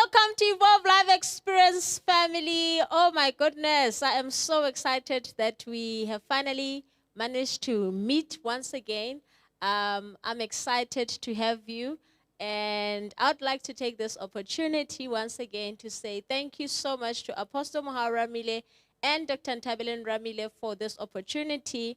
Welcome to Evolve Live Experience family. Oh my goodness, I am so excited that we have finally managed to meet once again. I'm excited to have you, and I'd like to take this opportunity once again to say thank you so much to Apostle Mahar Ramile and Dr. Ntabelen Ramile for this opportunity,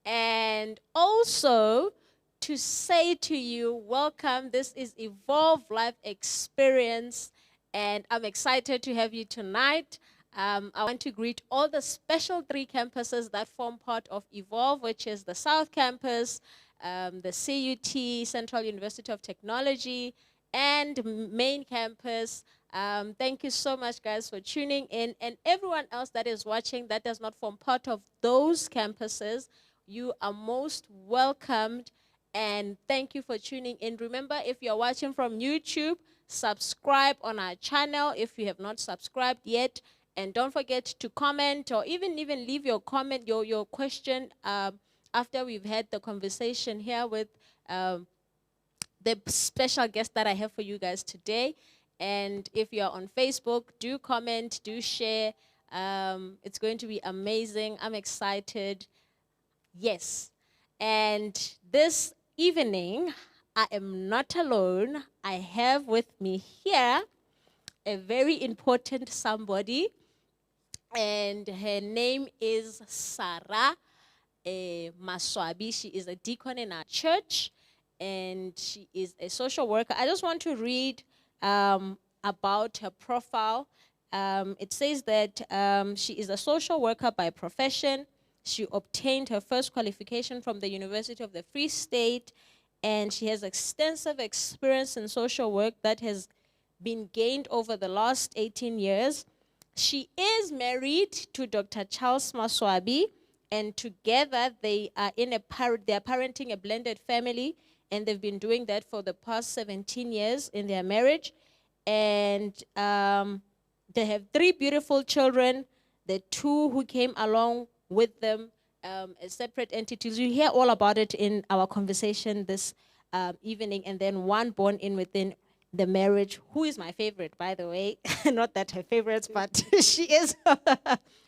and also to say to you, welcome. This is Evolve Life Experience, and I'm excited to have you tonight. I want to greet all the special 3 campuses that form part of Evolve, which is the South Campus, the CUT, Central University of Technology, and Main Campus. Thank you so much, guys, for tuning in. And everyone else that is watching that does not form part of those campuses, you are most welcomed. And thank you for tuning in. Remember, if you're watching from YouTube, subscribe on our channel if you have not subscribed yet. And don't forget to comment or even leave your comment, your question after we've had the conversation here with the special guest that I have for you guys today. And if you're on Facebook, do comment, do share. It's going to be amazing. I'm excited. Yes. And this evening, I am not alone. I have with me here a very important somebody, and her name is Sarah Maswabi. She is a deacon in our church, and she is a social worker. I just want to read about her profile. It says that she is a social worker by profession. She obtained her first qualification from the University of the Free State, and she has extensive experience in social work that has been gained over the last 18 years. She is married to Dr. Charles Maswabi, and together they are parenting a blended family, and they've been doing that for the past 17 years in their marriage. And they have 3 beautiful children. The 2 who came along with them as separate entities. You hear all about it in our conversation this evening. And then 1 born in within the marriage, who is my favorite, by the way. Not that her favorites, but she is.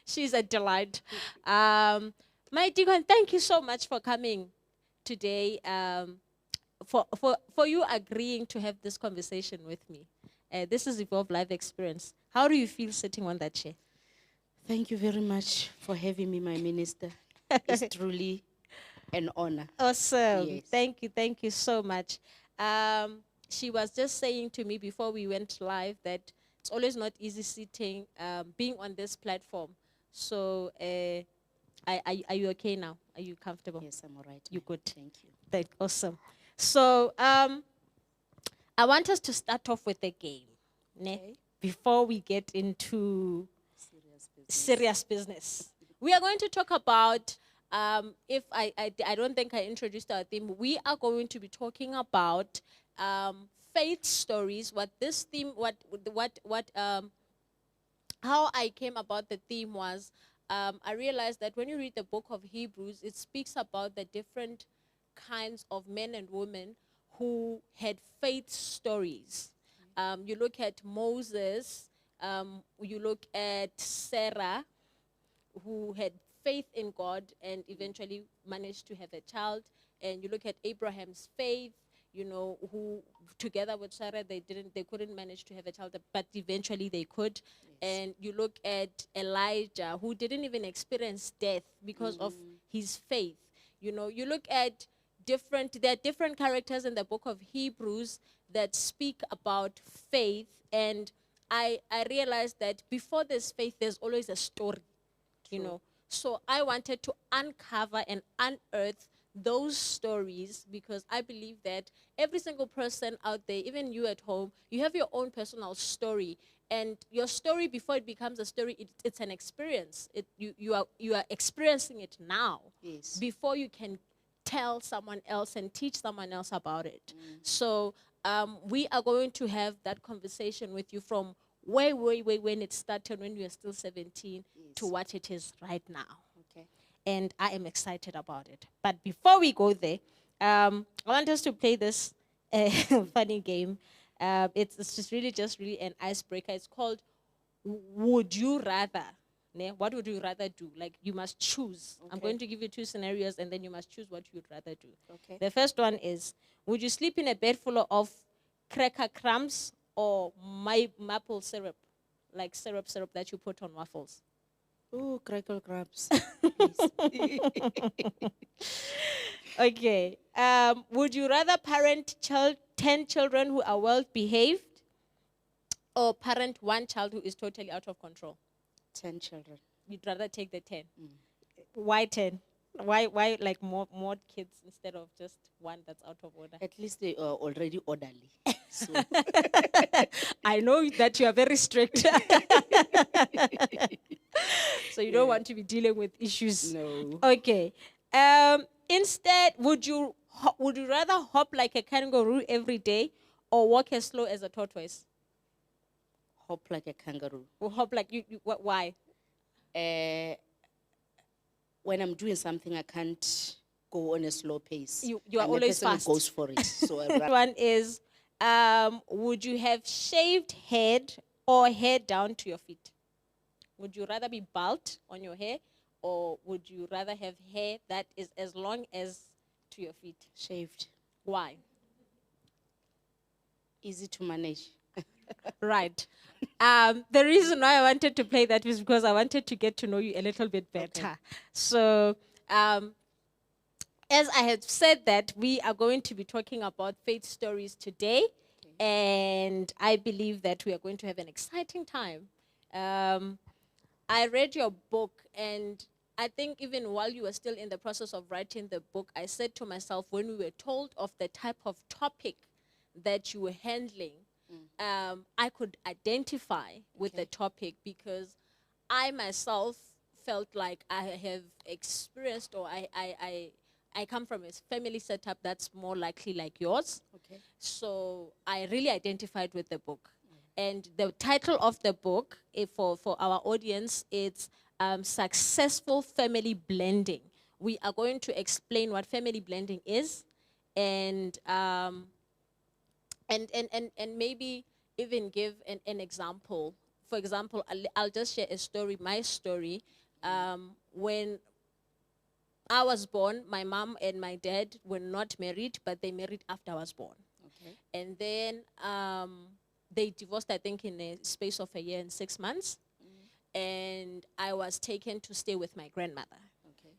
She's a delight. My deacon, thank you so much for coming today, for you agreeing to have this conversation with me. This is Evolve Live Experience. How do you feel sitting on that chair? Thank you very much for having me, my minister. It's truly an honor. Awesome. Yes. Thank you so much. She was just saying to me before we went live that it's always not easy sitting, being on this platform. So are you okay now? Are you comfortable? Yes, I'm all right. You good? Thank you. Awesome. So I want us to start off with a game, Okay. before we get into Serious business. serious business. We are going to talk about, if I don't think I introduced our theme, we are going to be talking about faith stories. What this theme, how I came about the theme was, I realized that when you read the book of Hebrews, it speaks about the different kinds of men and women who had faith stories. You look at Moses, you look at Sarah, who had faith in God and eventually managed to have a child. And you look at Abraham's faith, who together with Sarah, they couldn't manage to have a child, but eventually they could. Yes. And you look at Elijah, who didn't even experience death because of his faith. You look at there are different characters in the book of Hebrews that speak about faith, and I realized that before there's faith, there's always a story, So I wanted to uncover and unearth those stories, because I believe that every single person out there, even you at home, you have your own personal story. And your story, before it becomes a story, it's an experience. You are experiencing it now. Yes. Before you can tell someone else and teach someone else about it. So we are going to have that conversation with you from way when it started, when you were still 17, Yes. to what it is right now. Okay. And I am excited about it. But before we go there, I want us to play this funny game. It's just really an icebreaker. It's called Would You Rather? Ne? What would you rather do? Like, you must choose. I'm Okay. going to give you two scenarios, and then you must choose what you'd rather do. Okay. The first one is, would you sleep in a bed full of cracker crumbs or maple syrup, like syrup that you put on waffles? Oh, crackle crabs. Okay. Would you rather parent 10 children who are well behaved, or parent one child who is totally out of control? 10 children. You'd rather take the 10. Why 10? Why like more kids instead of just one that's out of order? At least they are already orderly. So I know that you are very strict. So you don't want to be dealing with issues. no. Okay. Instead, would you rather hop like a kangaroo every day or walk as slow as a tortoise? Hop like a kangaroo. Or hop like why? When I'm doing something, I can't go on a slow pace. You are I'm a always person who fast. goes for it. So I Next one is, would you have shaved head or hair down to your feet? Would you rather be bald on your hair, or would you rather have hair that is as long as to your feet? shaved. Why? Easy to manage. Right. The reason why I wanted to play that was because I wanted to get to know you a little bit better. Okay. So, as I had said that, we are going to be talking about faith stories today. And I believe that we are going to have an exciting time. I read your book, and I think even while you were still in the process of writing the book, I said to myself, when we were told of the type of topic that you were handling, I could identify with the topic, because I myself felt like I have experienced, or I come from a family setup that's more likely like yours. Okay. So I really identified with the book. And the title of the book, for our audience, it's Successful Family Blending. We are going to explain what family blending is, and maybe even give an example. For example, I'll just share a story, my story. When I was born, my mom and my dad were not married, but they married after I was born. Okay. And then they divorced, I think, in a space of 1 year and 6 months. And I was taken to stay with my grandmother. Okay.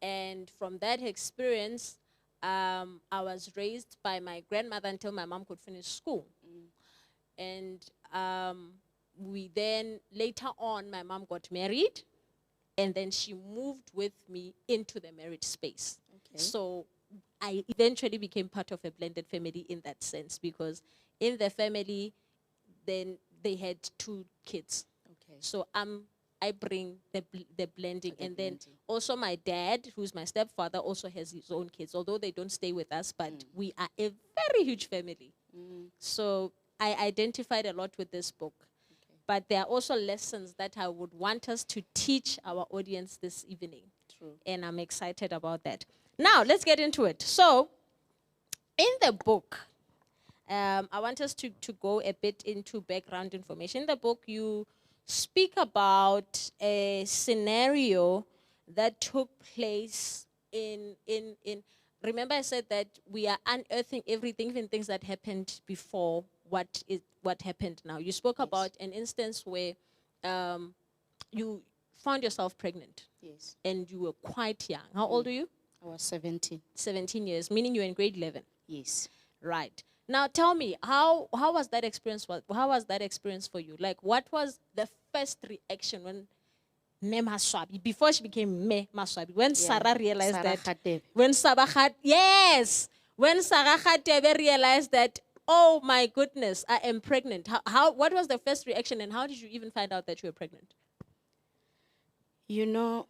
And from that experience, I was raised by my grandmother until my mom could finish school. And we then, later on, my mom got married, and then she moved with me into the marriage space. Okay. So I eventually became part of a blended family in that sense, because in the family, then they had 2 kids. Okay. So I bring the blending. The And then blending. also my dad, who's my stepfather, also has his own kids, although they don't stay with us, but we are a very huge family. So I identified a lot with this book. Okay. But there are also lessons that I would want us to teach our audience this evening. True. And I'm excited about that. Now, let's get into it. So, in the book, I want us to go a bit into background information. In the book, you speak about a scenario that took place in remember I said that we are unearthing everything, even things that happened before what happened now. You spoke about an instance where you found yourself pregnant. Yes. And you were quite young. How old are you? I was 17. 17 years, meaning you were in grade 11. Yes. Right. Now tell me, how was that experience? How was that experience for you? Like, what was the first reaction when Me Maswabi, before she became Me Maswabi, when Sarah realized Sarah that, Khatebe. when Sarah Khatebe realized that, oh my goodness, I am pregnant. What was the first reaction, and how did you even find out that you were pregnant? You know,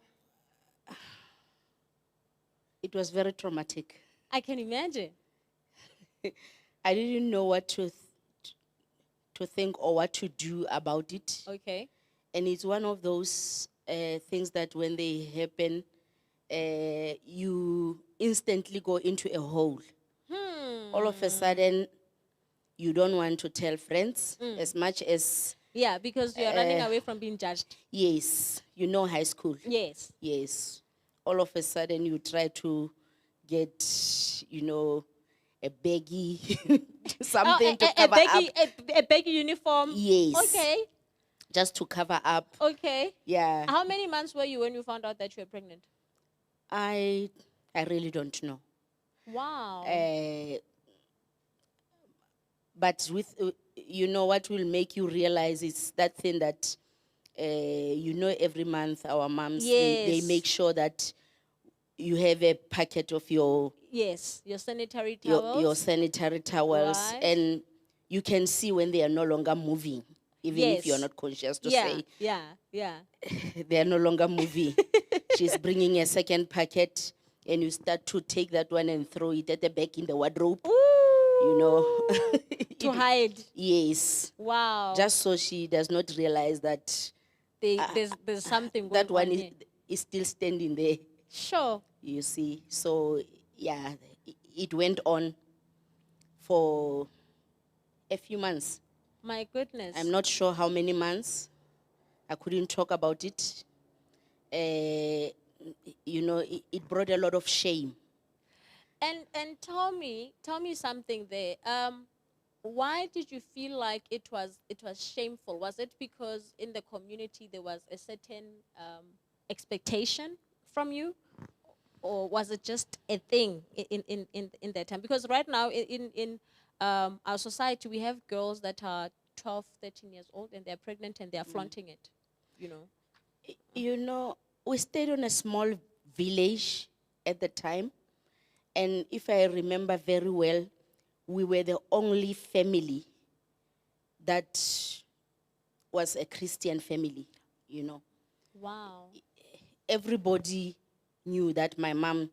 it was very traumatic. I can imagine. I didn't know what to think or what to do about it. Okay. And it's one of those things that when they happen, you instantly go into a hole. All of a sudden, you don't want to tell friends as much as, Yeah, because you're running away from being judged. yes, you know high school. Yes. Yes. All of a sudden you try to get, a baggy, something to cover up. A baggy uniform. Yes. Okay. Just to cover up. Okay. Yeah. How many months were you when you found out that you were pregnant? I really don't know. Wow. But with, what will make you realize is that thing that, every month our moms, they Yes. make sure that you have a packet of your Yes. Your sanitary your towels. sanitary towels, Right. and you can see when they are no longer moving, even if you're Yes. not conscious to Yeah. say Yeah. they are no longer moving. She's bringing a second packet, and you start to take that one and throw it at the back in the wardrobe. Ooh. To hide. Yes. Wow. Just so she does not realize that There's something going that one on here. is still standing there. Sure. You see. So yeah, it went on for a few months. My goodness. I'm not sure how many months. I couldn't talk about it. It brought a lot of shame. And tell me something there. Why did you feel like it was shameful? Was it because in the community there was a certain expectation from you, or was it just a thing in that time? Because right now in our society we have girls that are 12, 13 years old and they're pregnant and they're flaunting it, you know. We stayed on a small village at the time. And if I remember very well, we were the only family that was a Christian family, Wow. Everybody knew that my mom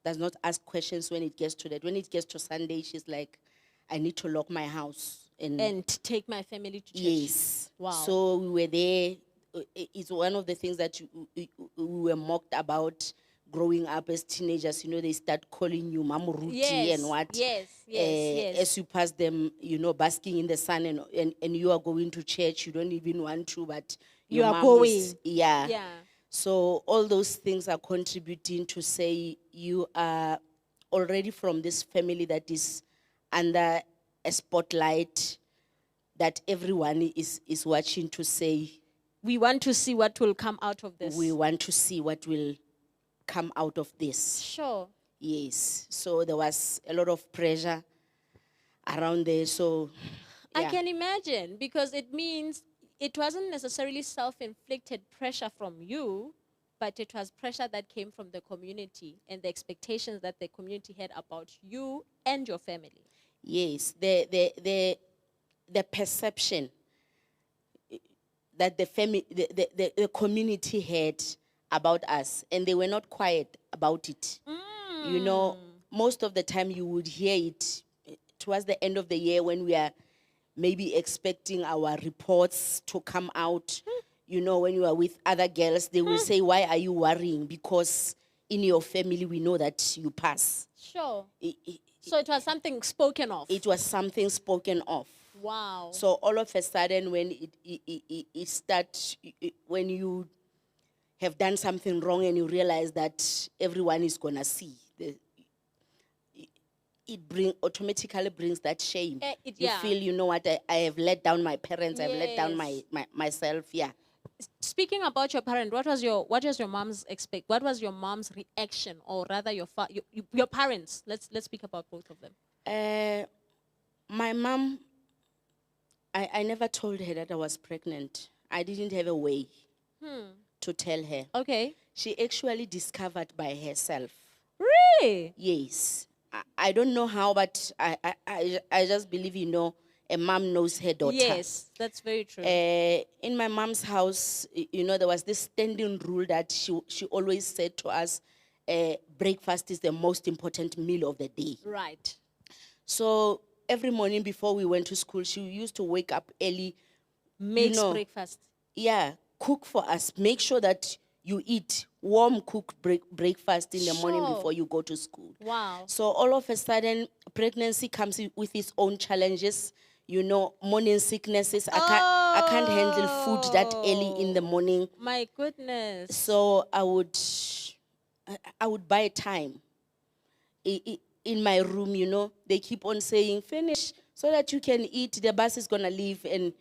does not ask questions when it gets to that. When it gets to Sunday, she's like, I need to lock my house. And take my family to church. Yes. Wow. So we were there. It's one of the things that we were mocked about growing up as teenagers. They start calling you Mama Ruti Yes, and what. yes, yes. As you pass them, basking in the sun and you are going to church, you don't even want to, but You your are mom going. is, yeah. Yeah. So all those things are contributing to say you are already from this family that is under a spotlight that everyone is watching to say, We want to see what will come out of this. we want to see what will come out of this. Sure. Yes. So there was a lot of pressure around there. So I yeah. can imagine, because it means it wasn't necessarily self-inflicted pressure from you, but it was pressure that came from the community and the expectations that the community had about you and your family. Yes, the perception that the community had about us, and they were not quiet about it. Most of the time you would hear it towards the end of the year when we are maybe expecting our reports to come out. When you are with other girls, they will say, why are you worrying? Because in your family, we know that you pass. Sure. So it was something spoken of. It was something spoken of. Wow. So all of a sudden, when it starts, when you have done something wrong and you realize that everyone is gonna see, it automatically brings that shame. You feel, you know what, I have let down my parents, I've let down myself, yeah. Speaking about your parent, what was your mom's reaction, or rather your parents? Let's speak about both of them. My mom, I never told her that I was pregnant. I didn't have a way to tell her. Okay. She actually discovered by herself. Really? Yes. I don't know how, but I just believe, a mom knows her daughter. Yes, that's very true. In my mom's house, there was this standing rule that she always said to us, breakfast is the most important meal of the day. Right. So every morning before we went to school, she used to wake up early. Makes breakfast. Yeah, cook for us. Make sure that you eat warm cooked breakfast in the morning Sure. before you go to school. Wow. So all of a sudden, pregnancy comes with its own challenges. You know, morning sicknesses. I can't handle food that early in the morning. My goodness. So I would buy time in my room. You know, they keep on saying finish so that you can eat. The bus is gonna leave, and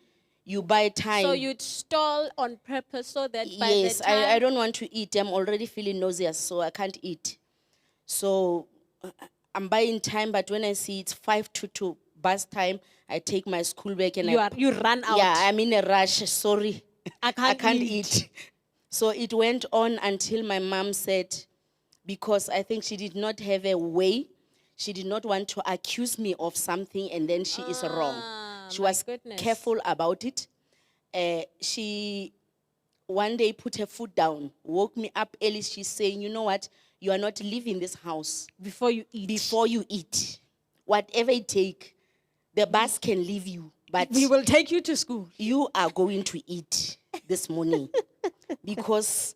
you buy time. So you'd stall on purpose so that by Yes, the time I don't want to eat. I'm already feeling nauseous, so I can't eat. So I'm buying time, but when I see it's 5 to 2 bus time, I take my school bag and you run out. Yeah, I'm in a rush. Sorry, I can't eat. So it went on until my mom said, because I think she did not have a way, she did not want to accuse me of something and then she is wrong. She my was goodness. careful about it. She one day put her foot down, woke me up early. She's saying, you know what? You are not leaving this house Before you eat. before you eat. Whatever it take, the bus can leave you, but We will take you to school. you are going to eat this morning. Because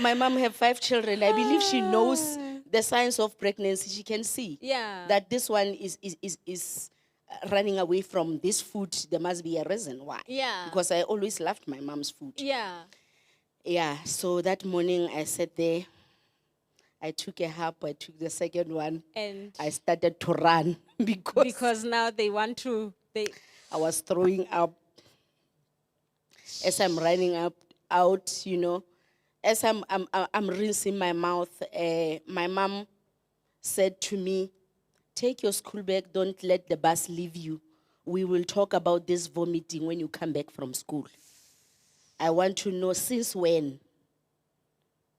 my mom have 5 children. I believe she knows the signs of pregnancy. She can see Yeah. that this one is running away from this food. There must be a reason why. Yeah. Because I always loved my mom's food. Yeah. Yeah, so that morning I sat there. I took a hap, I took the second one. And I started to run because now they want to I was throwing up. As I'm running out, you know, as I'm rinsing my mouth, my mom said to me, take your school bag, don't let the bus leave you. We will talk about this vomiting when you come back from school. I want to know, since when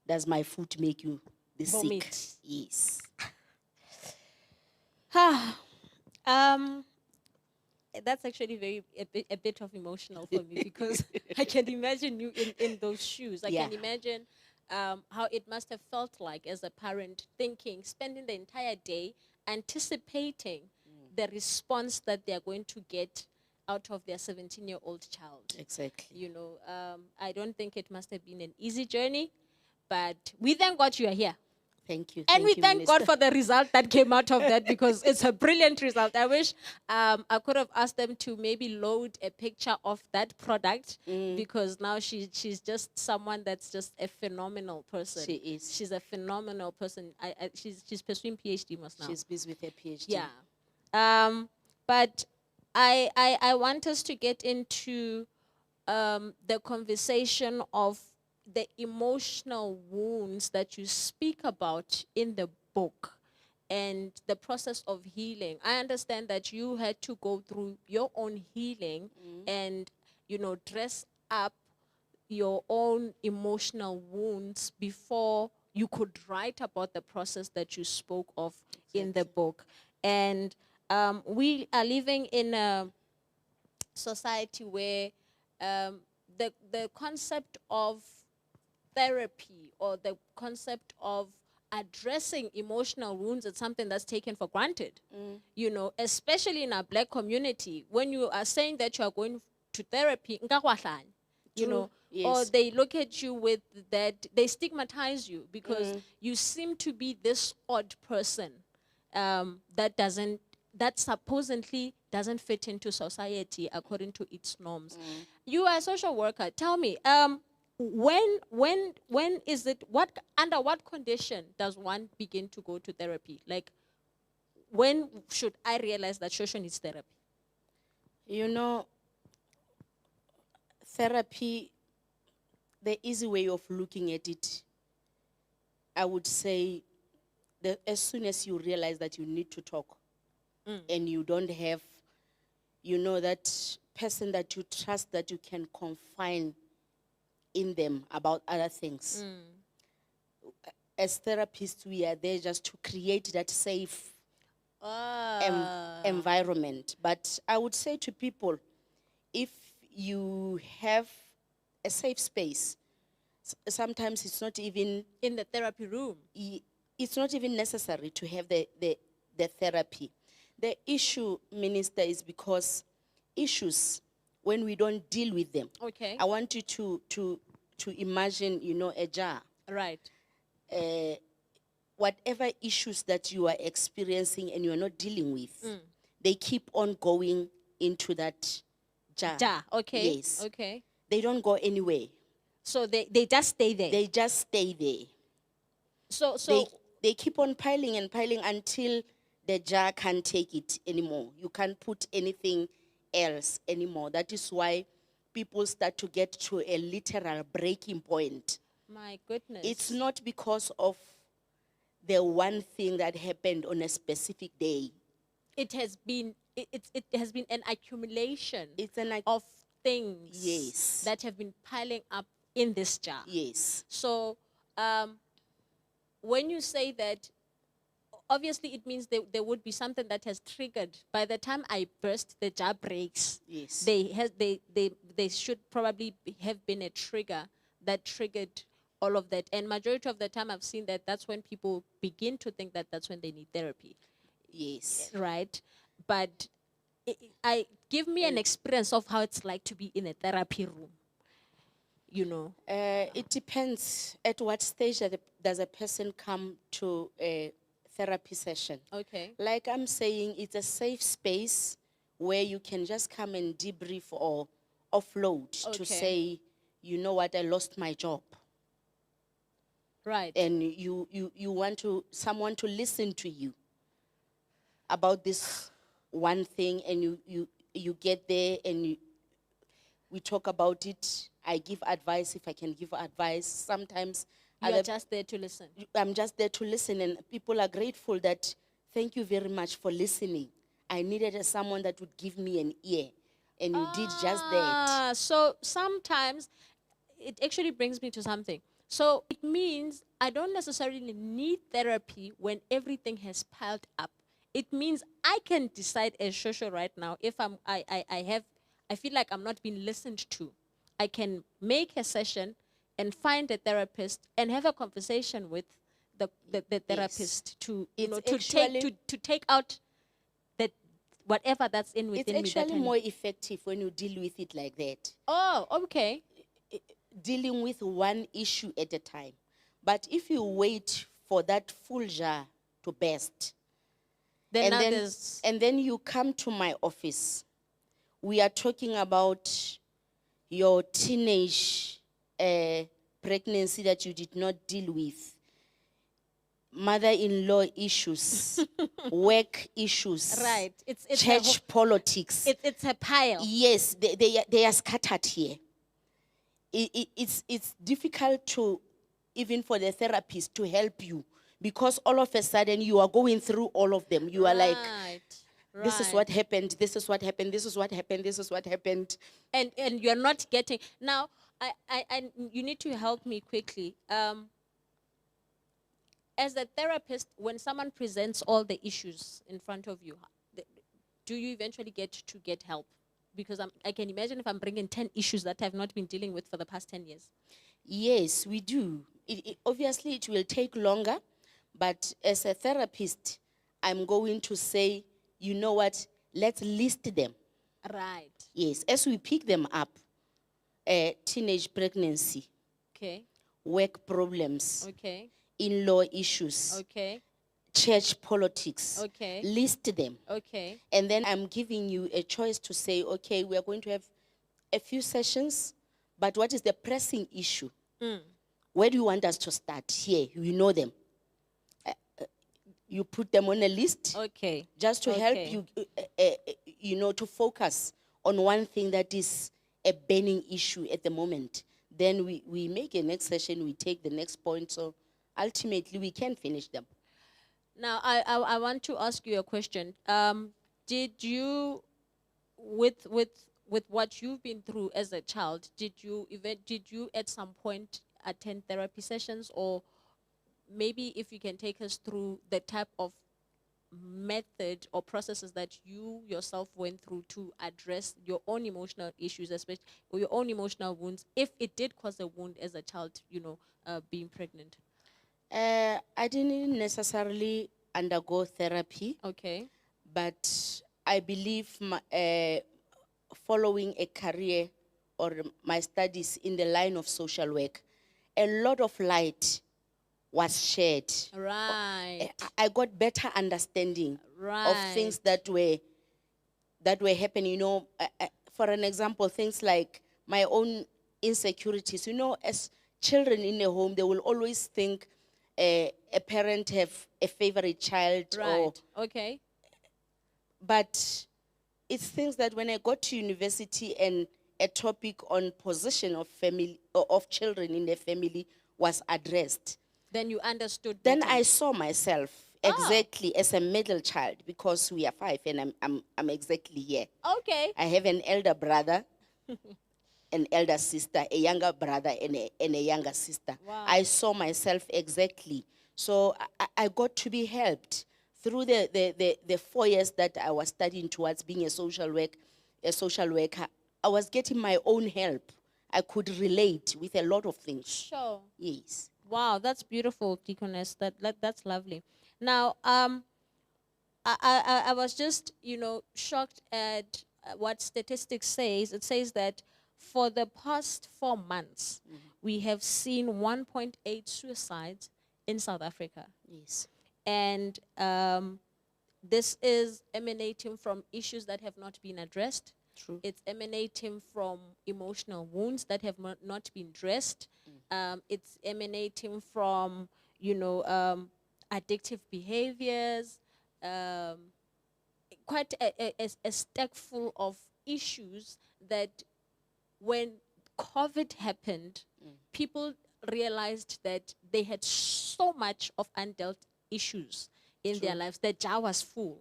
does my food make you this Vomit. sick? Yes. That's actually a bit of emotional for me because I can imagine you in those shoes. I Yeah. can imagine how it must have felt like as a parent, spending the entire day anticipating the response that they are going to get out of their 17-year-old child. Exactly. You know, I don't think it must have been an easy journey, but we thank God you are here. Thank you. And we you, thank God Minister. for the result that came out of that because it's a brilliant result. I wish I could have asked them to maybe load a picture of that product because now she's just someone that's just a phenomenal person. She is. She's a phenomenal person. She's pursuing PhD most now. She's busy with her PhD. Yeah. But I want us to get into the conversation of the emotional wounds that you speak about in the book and the process of healing. I understand that you had to go through your own healing and, you know, dress up your own emotional wounds before you could write about the process that you spoke of in the book. And we are living in a society where the concept of therapy or the concept of addressing emotional wounds is something that's taken for granted. You know, especially in our Black community, when you are saying that you are going to therapy, you know, Yes. or they look at you with that, they stigmatize you because you seem to be this odd person that supposedly doesn't fit into society according to its norms. You are a social worker. Tell me, when is it, under what condition does one begin to go to therapy? Like, when should I realize that Shweshwe needs therapy? You know, therapy, the easy way of looking at it, I would say that as soon as you realize that you need to talk and you don't have, you know, that person that you trust that you can confide in them about other things. As therapists, we are there just to create that safe environment. But I would say to people, if you have a safe space, sometimes it's not even In the therapy room. it's not even necessary to have the therapy. The issue, Minister, is because issues, when we don't deal with them, Okay. I want you to to imagine, a jar. Right. Whatever issues that you are experiencing and you're not dealing with, they keep on going into that jar. Ja. Okay. Yes. Okay. They don't go anywhere. So they just stay there. They just stay there. so They keep on piling and piling until the jar can't take it anymore. You can't put anything else anymore. That is why people start to get to a literal breaking point. my goodness. It's not because of the one thing that happened on a specific day. It has been it has been an accumulation It's of things Yes. that have been piling up in this jar. Yes. So when you say that, obviously it means there would be something that has triggered. By the time I burst, the jar breaks. Yes. They should probably have been a trigger that triggered all of that. And majority of the time I've seen that that's when people begin to think that that's when they need therapy. Yes. Right? But I give me an experience of how it's like to be in a therapy room. It depends at what stage does a person come to a therapy session. Okay. Like I'm saying, it's a safe space where you can just come and debrief or offload Okay. to say, you know what, I lost my job. Right. And you want someone to listen to you about this one thing, and you get there and we talk about it. I give advice if I can give advice. Sometimes You're just there to listen. I'm just there to listen, and people are grateful that, thank you very much for listening. I needed someone that would give me an ear, and you did just that. So sometimes it actually brings me to something. So it means I don't necessarily need therapy when everything has piled up. It means I can decide as Shweshwe right now if I feel like I'm not being listened to. I can make a session and find a therapist and have a conversation with the therapist to take out that whatever that's in within me. It's actually more effective when you deal with it like that. Oh, okay. Dealing with one issue at a time. But if you wait for that full jar to burst, and then you come to my office, we are talking about your teenage pregnancy that you did not deal with, mother-in-law issues, work issues, right? It's church politics. It's a pile. Yes, they are scattered here. It's difficult to, even for the therapist, to help you, because all of a sudden you are going through all of them. You are like, this is what happened, this is what happened, this is what happened, this is what happened. And you're not getting. Now, I you need to help me quickly. As a therapist, when someone presents all the issues in front of you, do you eventually get help? Because I can imagine if I'm bringing 10 issues that I've not been dealing with for the past 10 years. Yes, we do. Obviously, it will take longer, but as a therapist, I'm going to say, you know what, let's list them. Right. Yes, as we pick them up, teenage pregnancy, okay, work problems, okay, in-law issues, okay, church politics, okay, list them. Okay. And then I'm giving you a choice to say, okay, we are going to have a few sessions, but what is the pressing issue? Where do you want us to start? Here, you know them. You put them on a list. Okay. Just to help you, to focus on one thing that is a burning issue at the moment. Then we make a next session, we take the next point, so ultimately we can finish them. Now, I want to ask you a question. Did you, with what you've been through as a child, did you at some point attend therapy sessions, or maybe if you can take us through the type of method or processes that you yourself went through to address your own emotional issues, especially or your own emotional wounds, if it did cause a wound as a child, being pregnant? I didn't necessarily undergo therapy. Okay. But I believe following a career or my studies in the line of social work, a lot of light was shared. Right. I got better understanding of things Right. that were happening. For an example, things like my own insecurities. As children in a home, they will always think a parent have a favorite child, Right. Okay. but it's things that when I got to university and a topic on position of family or of children in the family was addressed, Then you understood then better. I saw myself exactly as a middle child, because we are 5 and I'm exactly here. Okay. I have an elder brother, an elder sister, a younger brother, and a younger sister. Wow. I saw myself exactly. So I got to be helped through the 4 years that I was studying towards being a social worker. I was getting my own help. I could relate with a lot of things. Sure. Yes. Wow, that's beautiful, Deaconess. That's lovely. Now, I was just, shocked at what statistics says. It says that for the past 4 months, we have seen 1.8 suicides in South Africa. Yes. And this is emanating from issues that have not been addressed. True. It's emanating from emotional wounds that have not been addressed. It's emanating from, addictive behaviors, quite a stack full of issues that when COVID happened, people realized that they had so much of undealt issues in their lives. The jar was full.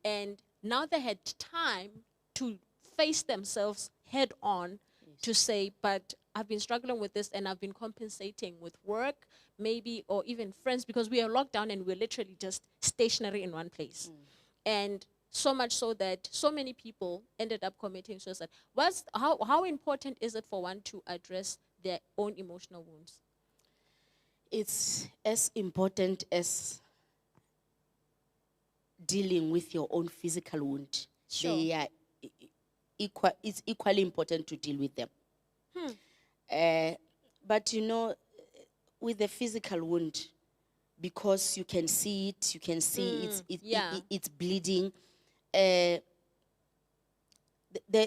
And now they had time to face themselves head on to say, but I've been struggling with this and I've been compensating with work, maybe, or even friends, because we are locked down and we're literally just stationary in one place. And so much so that so many people ended up committing suicide. How important is it for one to address their own emotional wounds? It's as important as dealing with your own physical wound. Sure. They are it's equally important to deal with them. But with the physical wound, because you can see it, you can see it's bleeding. The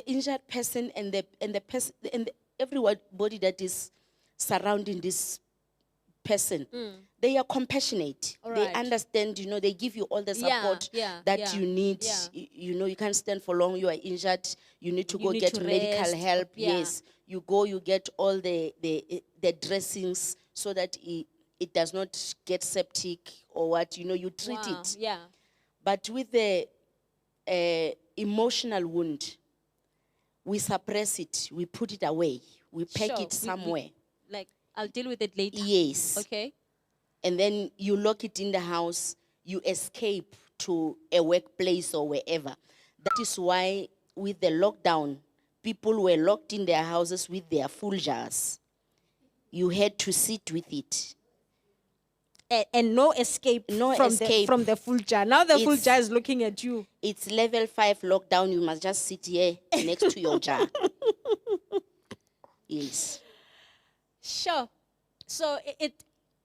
injured person and the person and everybody that is surrounding this person, they are compassionate. They right. understand. They give you all the support that you need. You can't stand for long. You are injured. You need to go need get to medical rest. help. Yeah. Yes, you go. You get all the dressings so that it does not get septic or what. You treat Wow. it. Yeah. But with the emotional wound, we suppress it. We put it away. We pack Sure. it somewhere. Like, I'll deal with it later. Yes. Okay. And then you lock it in the house. You escape to a workplace or wherever. That is why with the lockdown, people were locked in their houses with their full jars. You had to sit with it. And no escape, No from escape. from the full jar. Now the full It's- jar is looking at you. It's level 5 lockdown. You must just sit here next to your jar. Yes. Sure. So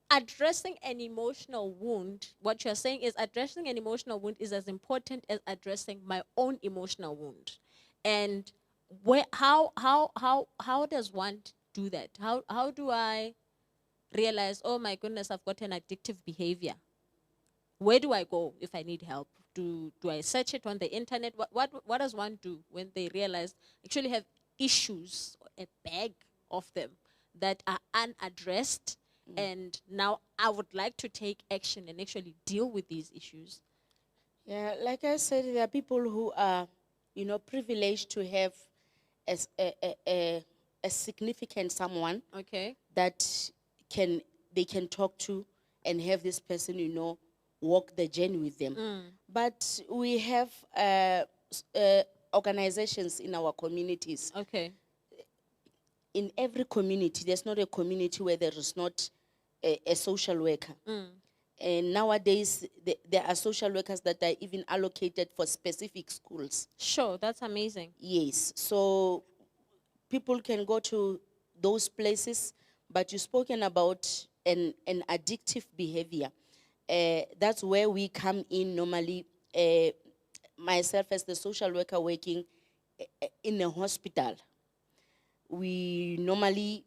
addressing an emotional wound, what you're saying is addressing an emotional wound is as important as addressing my own emotional wound. And how does one do that? How do I realize, oh my goodness, I've got an addictive behavior? Where do I go if I need help? Do I search it on the internet? What does one do when they realize actually have issues, a bag of them that are unaddressed, and now I would like to take action and actually deal with these issues? Yeah, like I said, there are people who are, privileged to have a significant someone Okay. that they can talk to and have this person, walk the journey with them. But we have organizations in our communities. Okay. In every community, there's not a community where there is not a social worker. And nowadays, there are social workers that are even allocated for specific schools. Sure, that's amazing. Yes. So people can go to those places, but you've spoken about an addictive behavior. That's where we come in normally. Myself as the social worker working in a hospital, we normally,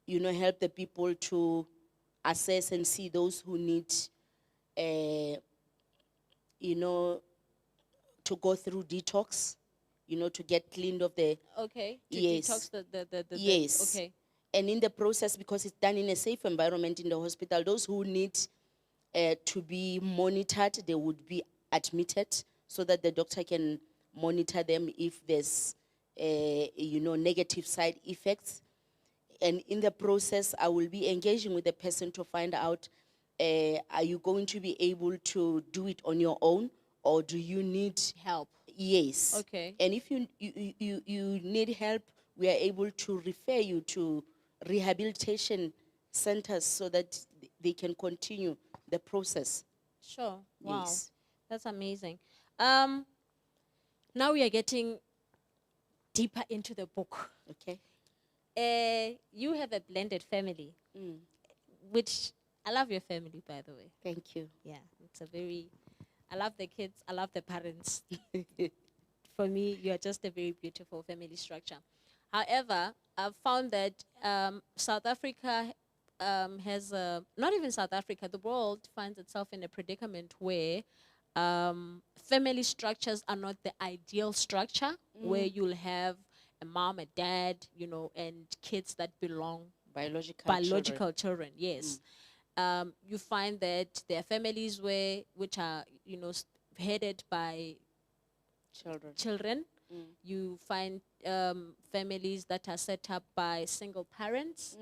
help the people to assess and see those who need, you know, to go through detox, to get cleaned of the, Okay. To Yes. detox the yes. okay. And in the process, because it's done in a safe environment in the hospital, those who need to be monitored, they would be admitted so that the doctor can monitor them if there's, negative side effects. And in the process, I will be engaging with the person to find out, are you going to be able to do it on your own, or do you need Help. Yes. Okay. And if you need help, we are able to refer you to rehabilitation centers so that they can continue the process. Sure. Wow. Yes. That's amazing. Now we are getting deeper into the book. Okay. You have a blended family, which I love your family, by the way. Thank you. Yeah, I love the kids, I love the parents. For me, you're just a very beautiful family structure. However, I've found that South Africa has not even South Africa, the world finds itself in a predicament where family structures are not the ideal structure, where you'll have a mom, a dad, and kids that belong Biological children. Yes. You find that there are families which are headed by children. You find families that are set up by single parents.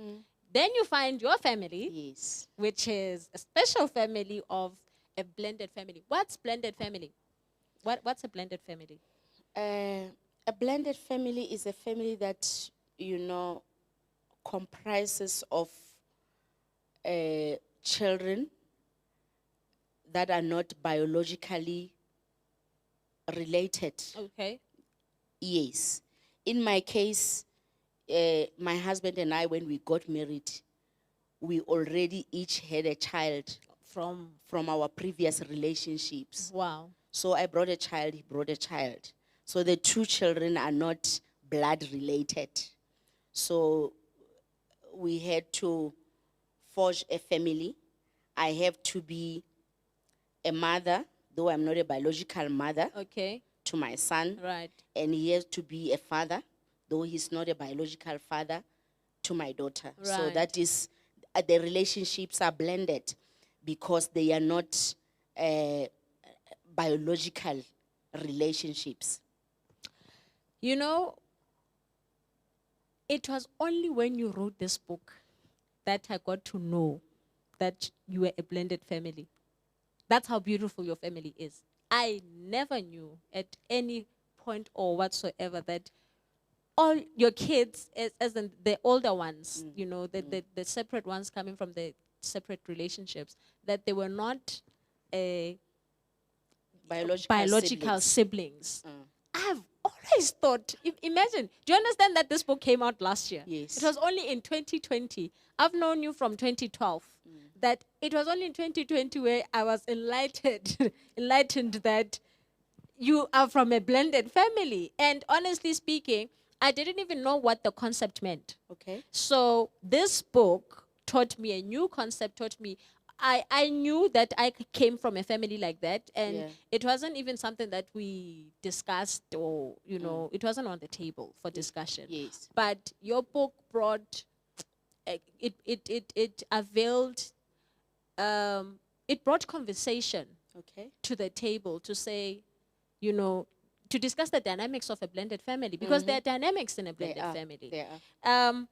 Then you find your family, Yes. which is a special family of a blended family. What's blended family? What's a blended family? A blended family is a family that, comprises of children that are not biologically related. Okay. Yes. In my case, my husband and I, when we got married, we already each had a child from our previous relationships. Wow. So I brought a child, he brought a child. So the two children are not blood related. So we had to forge a family. I have to be a mother, though I'm not a biological mother, Okay. to my son. Right. And he has to be a father, though he's not a biological father, to my daughter. So Right. that is, the relationships are blended because they are not biological relationships. It was only when you wrote this book that I got to know that you were a blended family. That's how beautiful your family is. I never knew at any point or whatsoever that all your kids, as in the older ones, the separate ones coming from the separate relationships, that they were not biological siblings. I've always thought, imagine, do you understand that this book came out last year? Yes. It was only in 2020. I've known you from 2012. That it was only in 2020 where I was enlightened that you are from a blended family. And honestly speaking, I didn't even know what the concept meant. Okay. So this book taught me a new concept, taught me, I knew that I came from a family like that, and Yeah. it wasn't even something that we discussed or, it wasn't on the table for discussion. Yes. But your book brought, it availed, it brought conversation Okay. to the table to say, to discuss the dynamics of a blended family, because there are dynamics in a blended family. There are.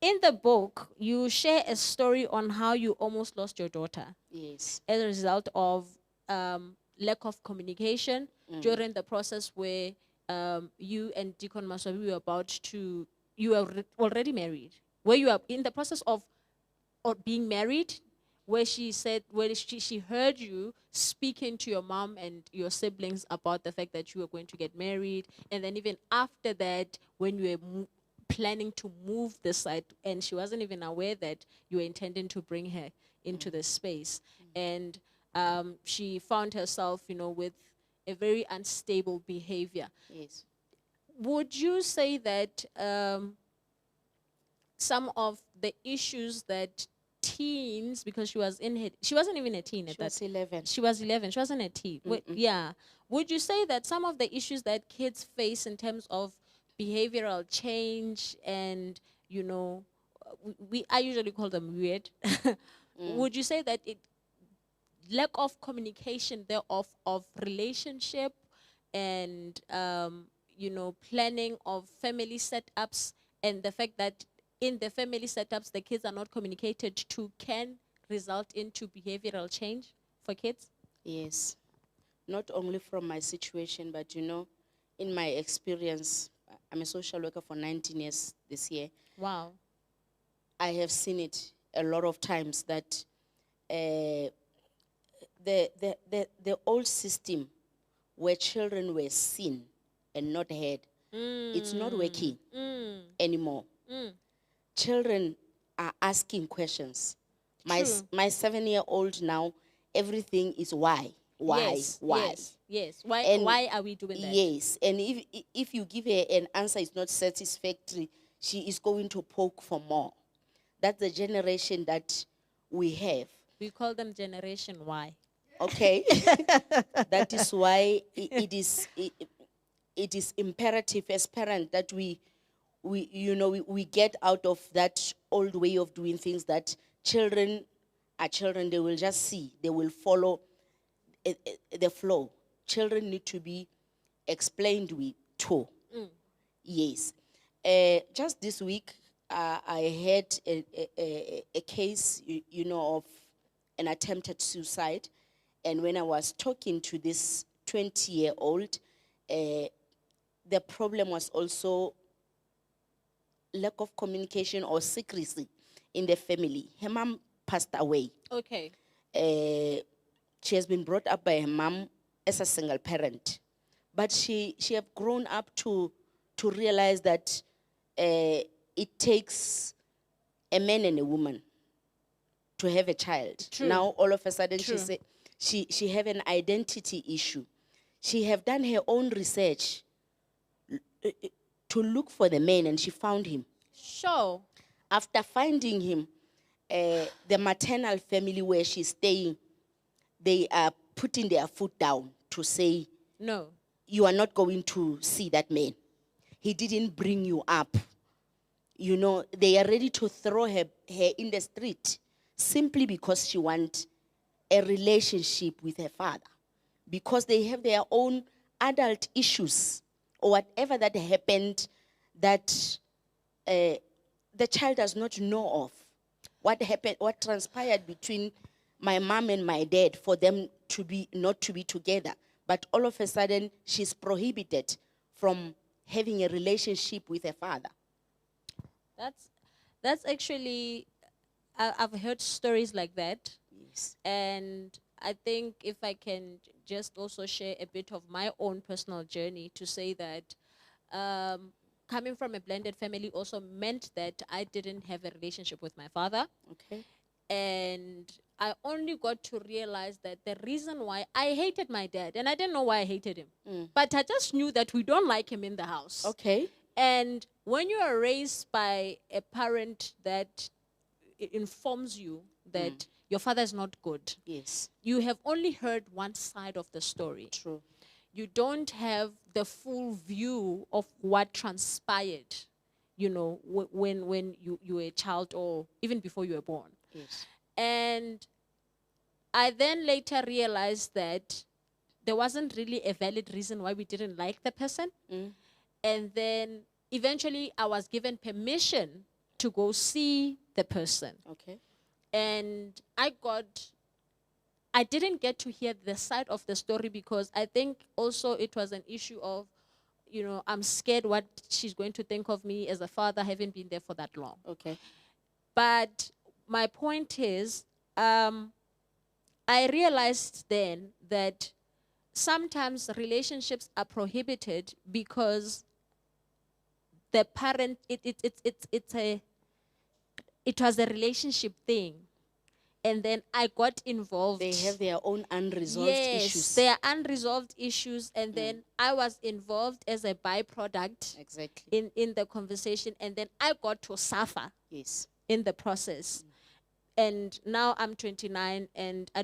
In the book, you share a story on how you almost lost your daughter Yes. as a result of lack of communication during the process where you and Deacon Masabi were you were already married, where you are in the process of or being married, where she heard you speaking to your mom and your siblings about the fact that you were going to get married, and then even after that, when you were planning to move this side, and she wasn't even aware that you were intending to bring her into the space. And she found herself, with a very unstable behavior. Yes. Would you say that some of the issues that teens, because she wasn't even a teen at She was 11. she was 11, she wasn't a teen. Yeah. Would you say that some of the issues that kids face in terms of behavioral change and, I usually call them weird. Would you say that lack of communication there of relationship and planning of family setups, and the fact that in the family setups the kids are not communicated to, can result into behavioral change for kids? Yes. Not only from my situation, but in my experience, I'm a social worker for 19 years this year. Wow. I have seen it a lot of times that the old system where children were seen and not heard, it's not working anymore. Children are asking questions. True. My 7-year-old now, everything is why, Yes, why. yes. Why And why are we doing that? Yes, and if you give her an answer is not satisfactory, she is going to poke for more. That's the generation that we have. We call them Generation Y. Okay, that is why it is imperative as parents that we get out of that old way of doing things. That children are children; they will just see, they will follow the flow. Children need to be explained with too. Yes. Just this week, I had a case, of an attempted suicide. And when I was talking to this 20-year-old, the problem was also lack of communication or secrecy in the family. Her mom passed away. Okay. She has been brought up by her mom as a single parent. But she have grown up to realize that it takes a man and a woman to have a child. True. Now all of a sudden True. she have an identity issue. She have done her own research to look for the man, and she found him. Sure. After finding him, the maternal family where she's staying, they are putting their foot down to say, No. you are not going to see that man. He didn't bring you up. They are ready to throw her in the street simply because she wants a relationship with her father, because they have their own adult issues or whatever that happened that the child does not know of. What happened, what transpired between my mom and my dad for them not to be together. But all of a sudden, she's prohibited from having a relationship with her father. That's actually, I've heard stories like that. Yes. And I think if I can just also share a bit of my own personal journey to say that coming from a blended family also meant that I didn't have a relationship with my father. Okay. And I only got to realize that the reason why I hated my dad, and I didn't know why I hated him, but I just knew that we don't like him in the house. Okay. And when you are raised by a parent that informs you that your father is not good, Yes. you have only heard one side of the story. True. You don't have the full view of what transpired, when you were a child or even before you were born. Yes. And I then later realized that there wasn't really a valid reason why we didn't like the person. And then eventually I was given permission to go see the person. Okay. And I didn't get to hear the side of the story because I think also it was an issue of, I'm scared what she's going to think of me as a father, having been there for that long. Okay. But my point is, I realized then that sometimes relationships are prohibited because the parent, it was a relationship thing. And then I got involved. They have their own unresolved Yes, issues. there are unresolved issues, and then I was involved as a byproduct Exactly. in the conversation, and then I got to suffer Yes. in the process. And now I'm 29, and I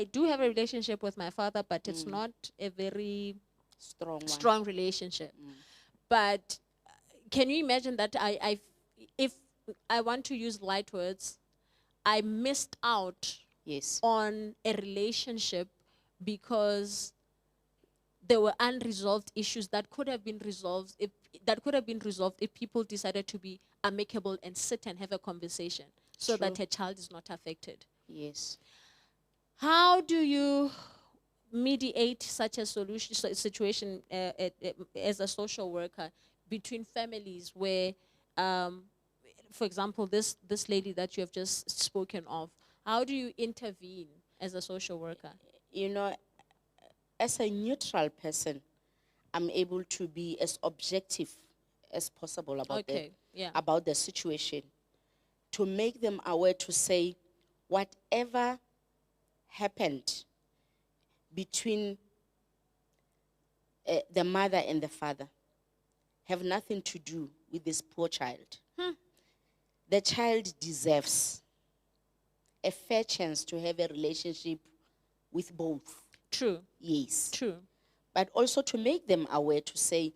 do have a relationship with my father, but it's not a very Strong one. strong relationship. But can you imagine that if I want to use light words, I missed out Yes. on a relationship because there were unresolved issues that could have been resolved if people decided to be amicable and sit and have a conversation so that a child is not affected. Yes. How do you mediate such a situation as a social worker between families where, for example, this lady that you have just spoken of? How do you intervene as a social worker? You know, as a neutral person, I'm able to be as objective as possible about about the situation, to make them aware, to say whatever happened between the mother and the father have nothing to do with this poor child. The child deserves a fair chance to have a relationship with both. True. Yes. True. But also to make them aware, to say,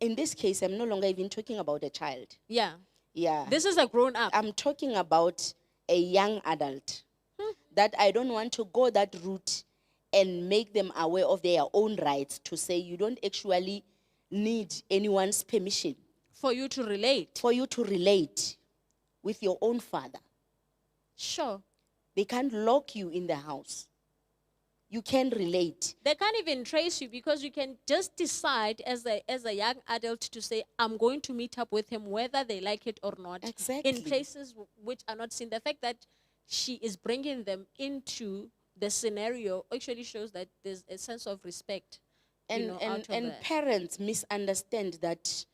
in this case, I'm no longer even talking about a child. Yeah. Yeah. This is a grown up. I'm talking about a young adult. That I don't want to go that route and make them aware of their own rights, to say you don't actually need anyone's permission For you to relate. for you to relate with your own father. Sure. They can't lock you in the house. You can relate. They can't even trace you because you can just decide as a young adult to say, I'm going to meet up with him whether they like it or not. Exactly. In places which are not seen. The fact that she is bringing them into the scenario actually shows that there's a sense of respect. And out of that. parents misunderstand that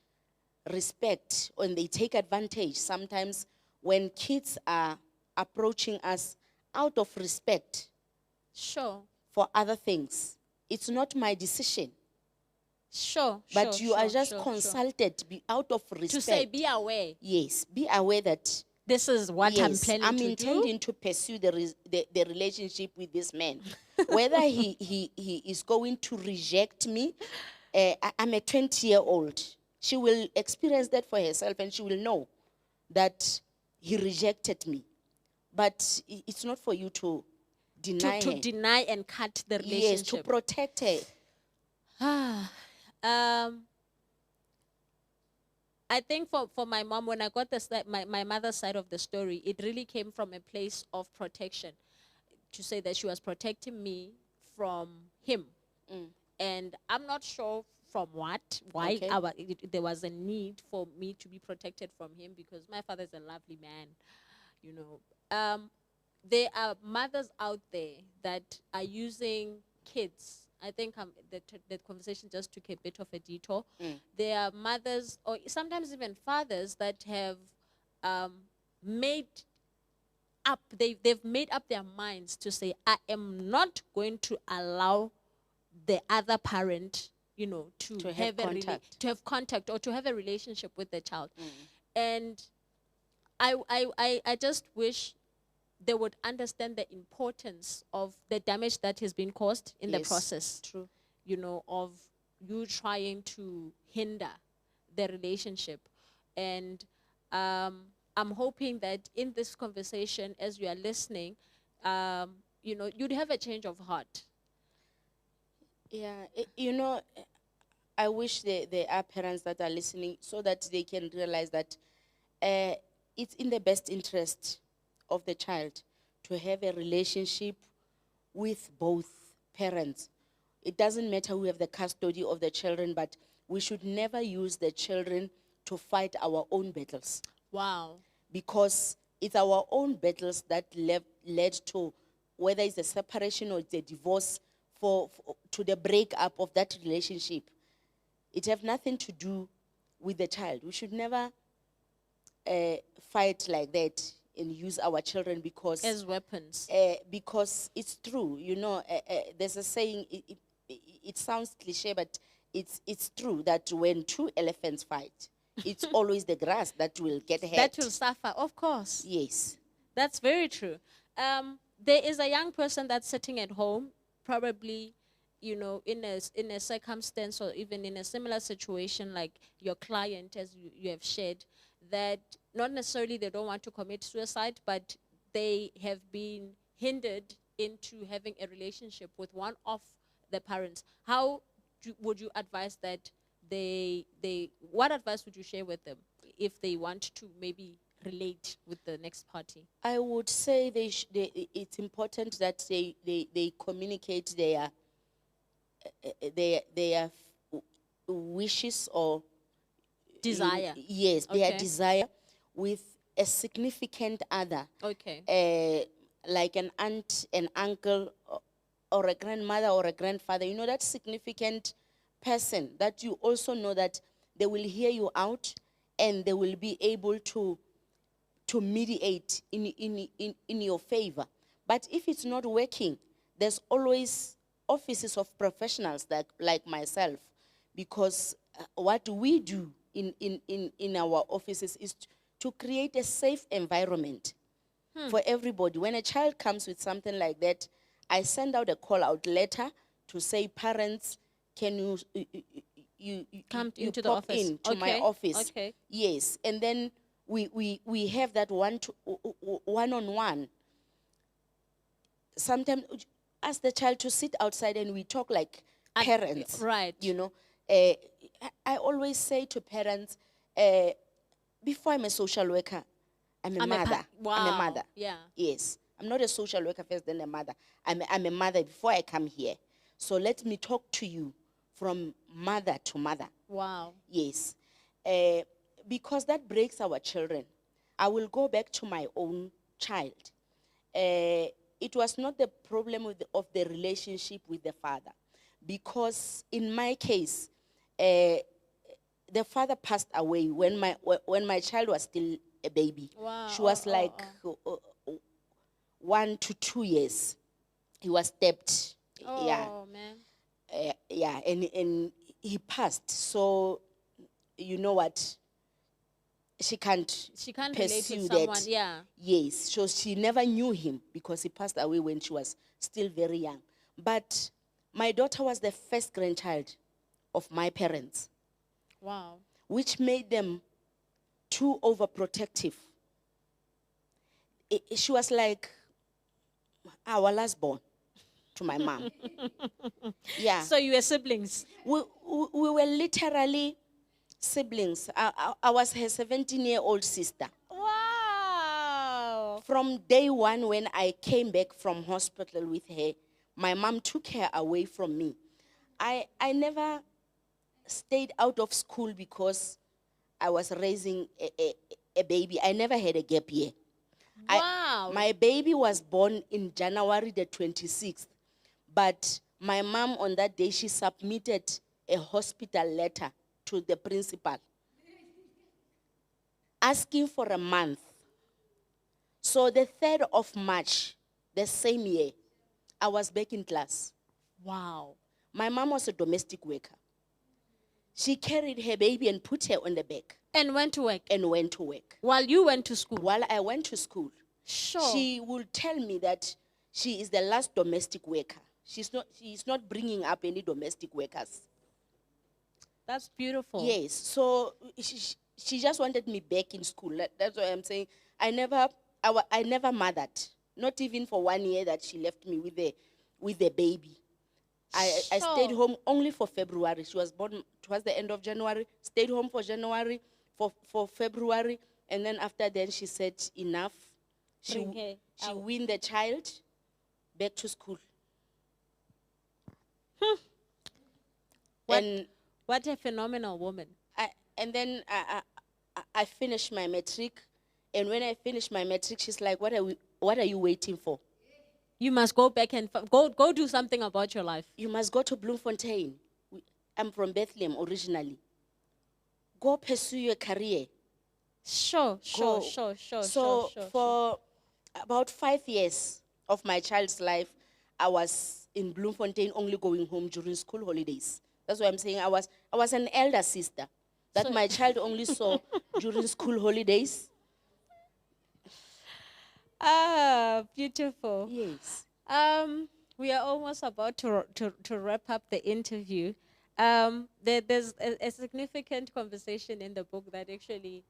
respect, and they take advantage sometimes when kids are approaching us out of respect Sure. for other things. It's not my decision, Sure. but sure, you are sure, just sure, consulted out of sure. respect. To say, be aware. Yes, be aware that This is what I'm yes, planning I'm to do. intending to pursue the relationship with this man. Whether he is going to reject me, I'm a 20-year-old. She will experience that for herself, and she will know that he rejected me. But it's not for you to deny To her. deny and cut the relationship. Yes, to protect her. I think for my mom, when I got my mother's side of the story, it really came from a place of protection. To say that she was protecting me from him. And I'm not sure from why Okay. there was a need for me to be protected from him, because my father is a lovely man, you know. There are mothers out there that are using kids. I think the conversation just took a bit of a detour. There are mothers, or sometimes even fathers, that have made up, they've made up their minds to say, I am not going to allow the other parent, to have contact. to have contact or to have a relationship with the child. And I just wish they would understand the importance of the damage that has been caused in the Yes, process. true. Of you trying to hinder the relationship. And I'm hoping that in this conversation, as you are listening, you'd have a change of heart. Yeah, I wish there are parents that are listening, so that they can realize that it's in the best interest of the child to have a relationship with both parents. It doesn't matter who have the custody of the children, but we should never use the children to fight our own battles, Wow. because it's our own battles that led to, whether it's a separation or it's a divorce, to the breakup of that relationship. It have nothing to do with the child. We should never fight like that and use our children As weapons. because it's true. You know, there's a saying. It sounds cliche, but it's true that when two elephants fight, it's always the grass that will get hurt. That will suffer, of course. Yes. That's very true. There is a young person that's sitting at home, probably, you know, in a circumstance or even in a similar situation like your client, as you have shared, that not necessarily they don't want to commit suicide, but they have been hindered into having a relationship with one of the parents. How would you advise that what advice would you share with them if they want to maybe relate with the next party? I would say it's important that they communicate their wishes or Desire. yes, their Okay. desire with a significant other. Okay. Like an aunt, an uncle, or a grandmother or a grandfather. You know, that significant person that you also know that they will hear you out and they will be able to mediate in your favor. But if it's not working, there's always offices of professionals like myself, because what we do in our offices is to create a safe environment for everybody. When a child comes with something like that, I send out a call-out letter to say, parents, can you Come you into the pop office. in to my Okay, office? okay. Yes, and then we have that one-on-one. Sometimes ask the child to sit outside and we talk like parents. Right. You know, I always say to parents, before I'm a social worker, I'm a mother. I'm a Wow. mother. Yeah. Yes. I'm not a social worker first, then a mother. I'm a mother before I come here. So let me talk to you from mother to mother. Wow. Yes. Because that breaks our children. I will go back to my own child. It was not the problem of the relationship with the father. Because in my case, the father passed away when my child was still a baby. Wow. She was like 1 to 2 years. He was stabbed. Yeah. Oh, man. Yeah, and he passed. So, you know what? She can't relate pursue with that. someone. Yeah. Yes, so she never knew him because he passed away when she was still very young. But my daughter was the first grandchild of my parents, Wow. which made them too overprotective. She was like our last born to my mom. Yeah. So you were siblings. We were literally siblings. I was her 17-year-old sister. Wow. From day one, when I came back from hospital with her, my mom took her away from me. I never stayed out of school because I was raising a baby. I never had a gap year. Wow. My baby was born in January the 26th, but my mom on that day, she submitted a hospital letter to the principal asking for a month. So the 3rd of March, the same year, I was back in class. Wow. My mom was a domestic worker. She carried her baby and put her on the back And went to work. and went to work. While you went to school. While I went to school, Sure. she would tell me that she is the last domestic worker. She's not bringing up any domestic workers. That's beautiful. Yes, so she just wanted me back in school. That's why I'm saying I never mothered, not even for 1 year that she left me with the baby. I stayed Sure. home only for February. She was born towards the end of January, stayed home for January, for February, and then after then she said enough. Bring her She out. weaned the child back to school. What, And what a phenomenal woman. then I finished my matric, and when I finished my matric, she's like, what are you waiting for? You must go back and go do something about your life. You must go to Bloemfontein. I'm from Bethlehem originally. go pursue your career. Sure. So for about 5 years of my child's life, I was in Bloemfontein only going home during school holidays. That's why I'm saying I was an elder sister that So- my child only saw during school holidays. Ah, beautiful. Yes. We are almost about to wrap up the interview. There's a significant conversation in the book that actually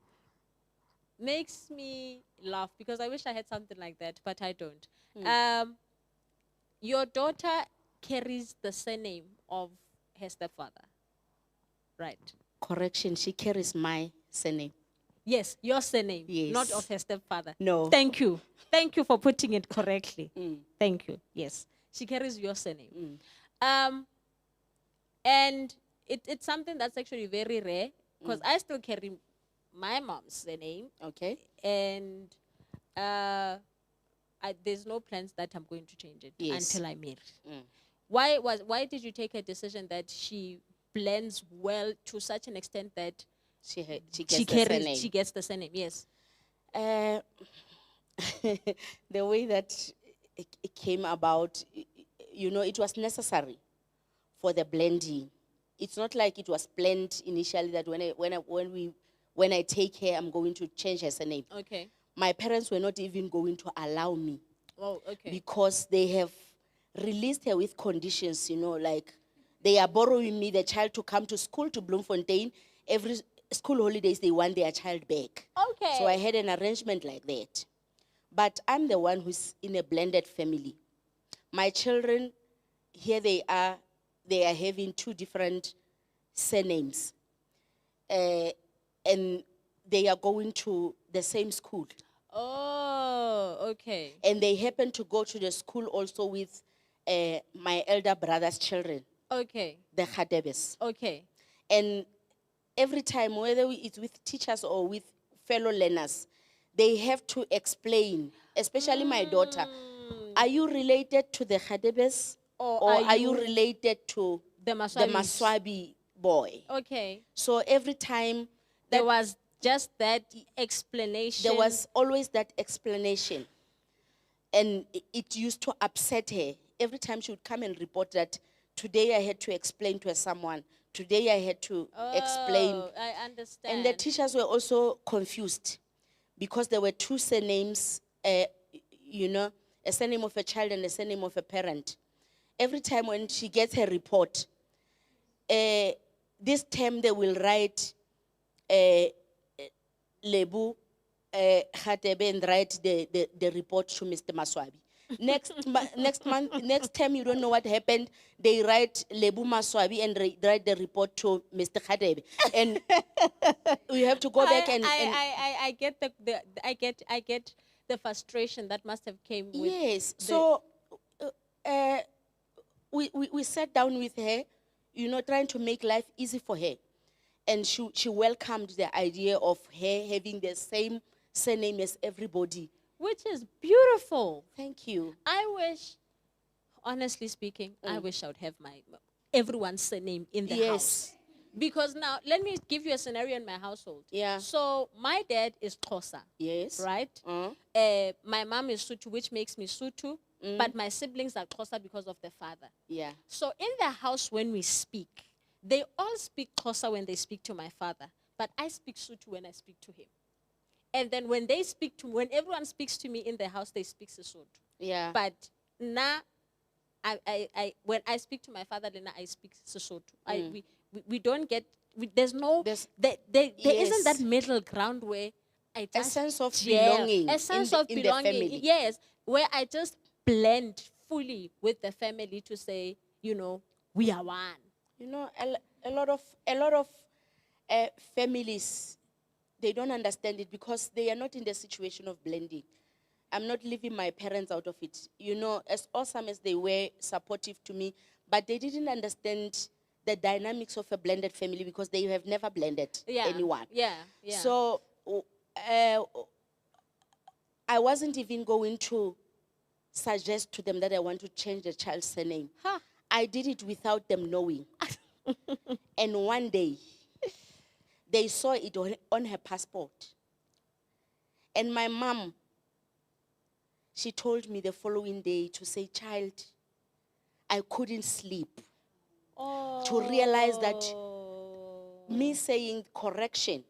makes me laugh because I wish I had something like that, but I don't. Your daughter carries the surname of her stepfather, right? Correction, she carries my surname. Yes, your surname, not Yes. of her stepfather. No. Thank you. Thank you for putting it correctly. Thank you. Yes. She carries your surname. And it's something that's actually very rare because I still carry my mom's surname. Okay. And there's no plans that I'm going to change it Yes. until I marry. Why did you take a decision that she blends well to such an extent that She she gets the carries, surname. she gets the surname? Yes. The way that it came about, it was necessary for the blending. It's not like it was planned initially that when I take her, I'm going to change her surname. Okay. My parents were not even going to allow me Oh, okay. because they have released her with conditions, like they are borrowing me, the child, to come to school to Bloemfontein. Every school holidays, they want their child back. Okay. So I had an arrangement like that. But I'm the one who's in a blended family. My children, here they are having 2 different surnames. And they are going to the same school. Oh, okay. And they happen to go to the school also with my elder brother's children, Okay. the Khadebes. Okay. And every time, whether it's with teachers or with fellow learners, they have to explain, especially my daughter, are you related to the Khadebes Or or are are you you related to the the Maswabis? Maswabi boy? Okay. So every time There was just that explanation. there was always that explanation. And it used to upset her. Every time she would come and report that today I had to explain to someone, today I had to explain. Oh, I understand. And the teachers were also confused because there were 2 surnames, a surname of a child and a surname of a parent. Every time when she gets her report, this term they will write Lebu Khatebe and write the report to Mr. Maswabi. Next time you don't know what happened, they write Lebu Maswabi and write the report to Mr. Khatebe. And we have to go back and I get I get the frustration that must have came with. yes. So we sat down with her, trying to make life easy for her. And she welcomed the idea of her having the same surname as everybody. Which is beautiful. Thank you. I wish, honestly speaking, I wish I would have everyone's surname in the house. Because now, let me give you a scenario in my household. Yeah. So my dad is Xhosa. Yes. Right? My mom is Sutu, which makes me Sutu. But my siblings are Xhosa because of the father. Yeah. So in the house when we speak, they all speak Xhosa when they speak to my father. But I speak Sutu when I speak to him. And then when everyone speaks to me in the house, they speak Sesotho. Yeah. But now, when I speak to my father, then I speak Sesotho. We don't get, there isn't that middle ground where I just a sense of gel, belonging. a sense in of the belonging. family. Yes, where I just blend fully with the family to say, we are one. A lot of families, they don't understand it because they are not in the situation of blending. I'm not leaving my parents out of it. As awesome as they were supportive to me, but they didn't understand the dynamics of a blended family because they have never blended anyone. Yeah. So I wasn't even going to suggest to them that I want to change the child's surname. Huh. I did it without them knowing. And one day, they saw it on her passport. And my mom, she told me the following day to say, child, I couldn't sleep. To realize that me saying correction,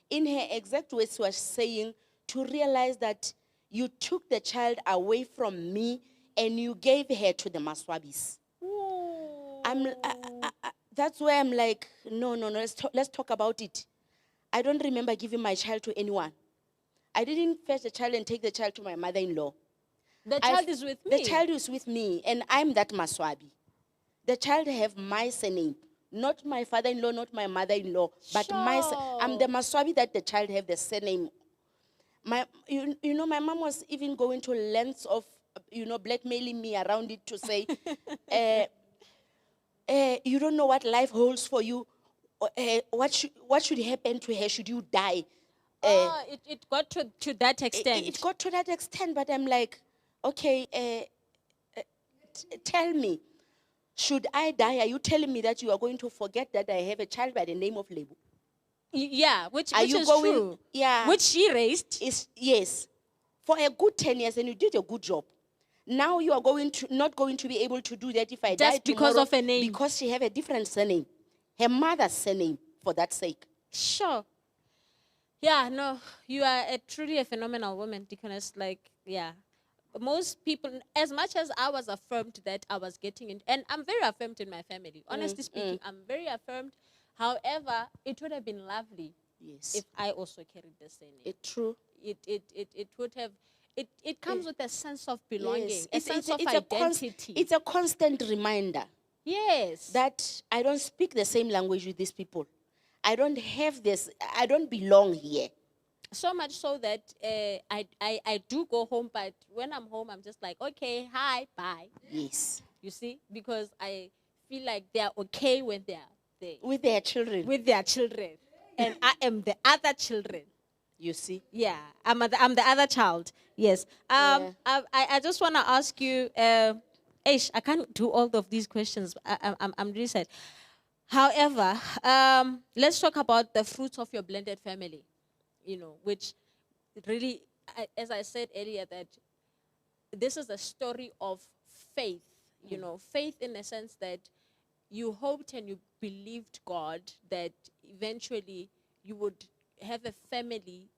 in her exact words was saying, to realize that you took the child away from me and you gave her to the Maswabis. That's where I'm like, no, let's talk about it. I don't remember giving my child to anyone. I didn't fetch the child and take the child to my mother-in-law. The child is with me. The child is with me, and I'm that Maswabi. The child have my surname, not my father-in-law, not my mother-in-law, but I'm the Maswabi that the child have the surname. You know, my mom was even going to lengths of, blackmailing me around it to say, you don't know what life holds for you. What should happen to her? Should you die? It got to that extent. It got to that extent, but I'm like, okay, tell me, should I die? Are you telling me that you are going to forget that I have a child by the name of Lebu? Yeah, which is true. Yeah. Which she raised. Yes. For a good 10 years, and you did a good job. Now you are not going to be able to do that if I die just because tomorrow, of a name. because she have a different surname. Her mother's surname, for that sake. Sure. Yeah, no, you are truly a phenomenal woman, Deaconess. Like, yeah. Most people, as much as I was affirmed that I was getting in, and I'm very affirmed in my family. Honestly speaking, I'm very affirmed. However, it would have been lovely if I also carried the same name. True. It would have, it comes with a sense of belonging, Yes. a sense of identity. It's a constant reminder. Yes. That I don't speak the same language with these people. I don't have this, I don't belong here. So much so that I do go home, but when I'm home, I'm just like, okay, hi, bye. Yes. You see? Because I feel like they're okay when they're there. With their children. With their children. And I am the other children. You see? Yeah, I'm the other child. Yes. I just want to ask you, Aish, I can't do all of these questions. I'm really sad. However, let's talk about the fruits of your blended family, which really, as I said earlier, that this is a story of faith, faith in the sense that you hoped and you believed God that eventually you would have a family,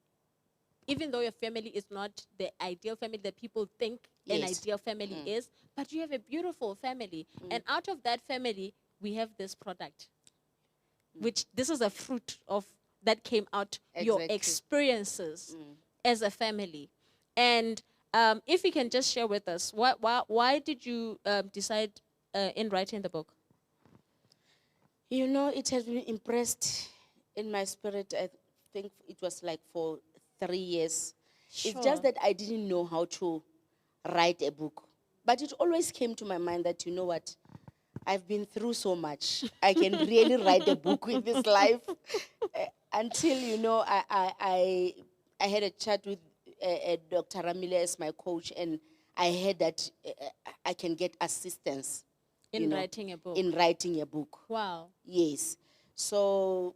even though your family is not the ideal family that people think an ideal family is, but you have a beautiful family. And out of that family, we have this product, which this is a fruit of that came out your experiences as a family. And if you can just share with us, why did you decide in writing the book? It has been impressed in my spirit. I think it was like for 3 years. Sure. It's just that I didn't know how to write a book. But it always came to my mind that, you know what, I've been through so much. I can really write a book with this life. Until, I had a chat with Dr. Ramile as my coach, and I heard that I can get assistance. In writing a book? In writing a book. Wow. Yes. So,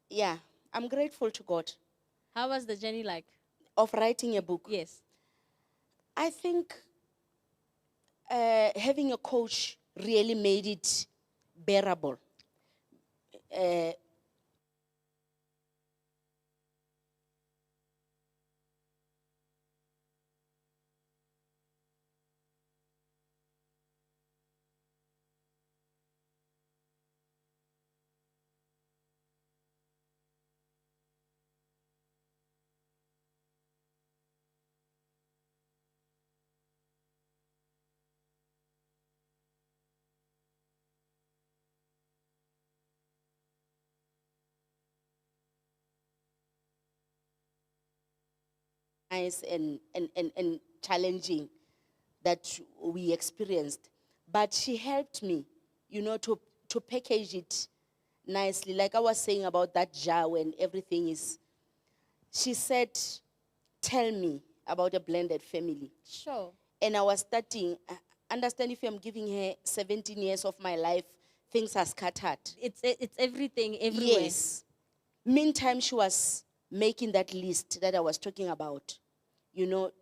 yeah, I'm grateful to God. How was the journey like? Of writing a book? Yes. I think having a coach really made it bearable. Nice and challenging that we experienced. But she helped me, to package it nicely. Like I was saying about that jar when everything is, she said, tell me about a blended family. Sure. And I was starting, understand if I'm giving her 17 years of my life, things are scattered. It's everything, everywhere. Yes. Meantime, she was making that list that I was talking about,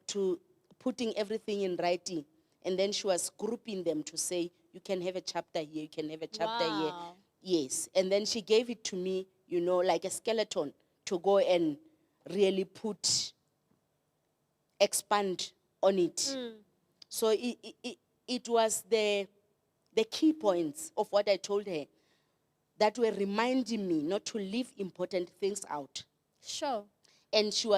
to putting everything in writing. And then she was grouping them to say, you can have a chapter here, you can have a chapter here. Wow. Yes. And then she gave it to me, like a skeleton to go and really expand on it. So it was the key points of what I told her that were reminding me not to leave important things out. Sure. And she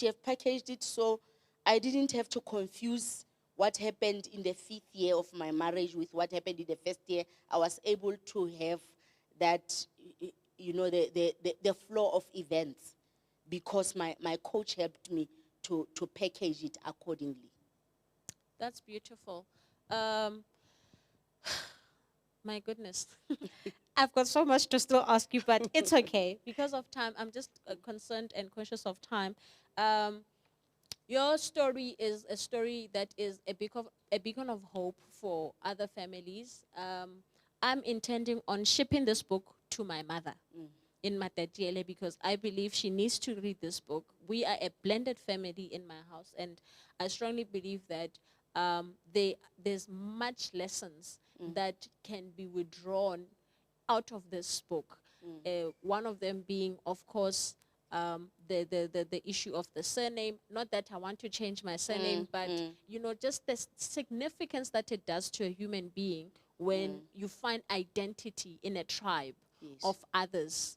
have packaged it so I didn't have to confuse what happened in the 5th year of my marriage with what happened in the 1st year. I was able to have that, the flow of events because my coach helped me to package it accordingly. That's beautiful. Um, my goodness. I've got so much to still ask you, but it's okay. Because of time, I'm just concerned and conscious of time. Your story is a story that is a beacon of hope for other families. I'm intending on shipping this book to my mother in Matatiele because I believe she needs to read this book. We are a blended family in my house, and I strongly believe that there's much lessons that can be withdrawn out of this book. One of them being, of course, the issue of the surname. Not that I want to change my surname, but just the significance that it does to a human being when you find identity in a tribe of others,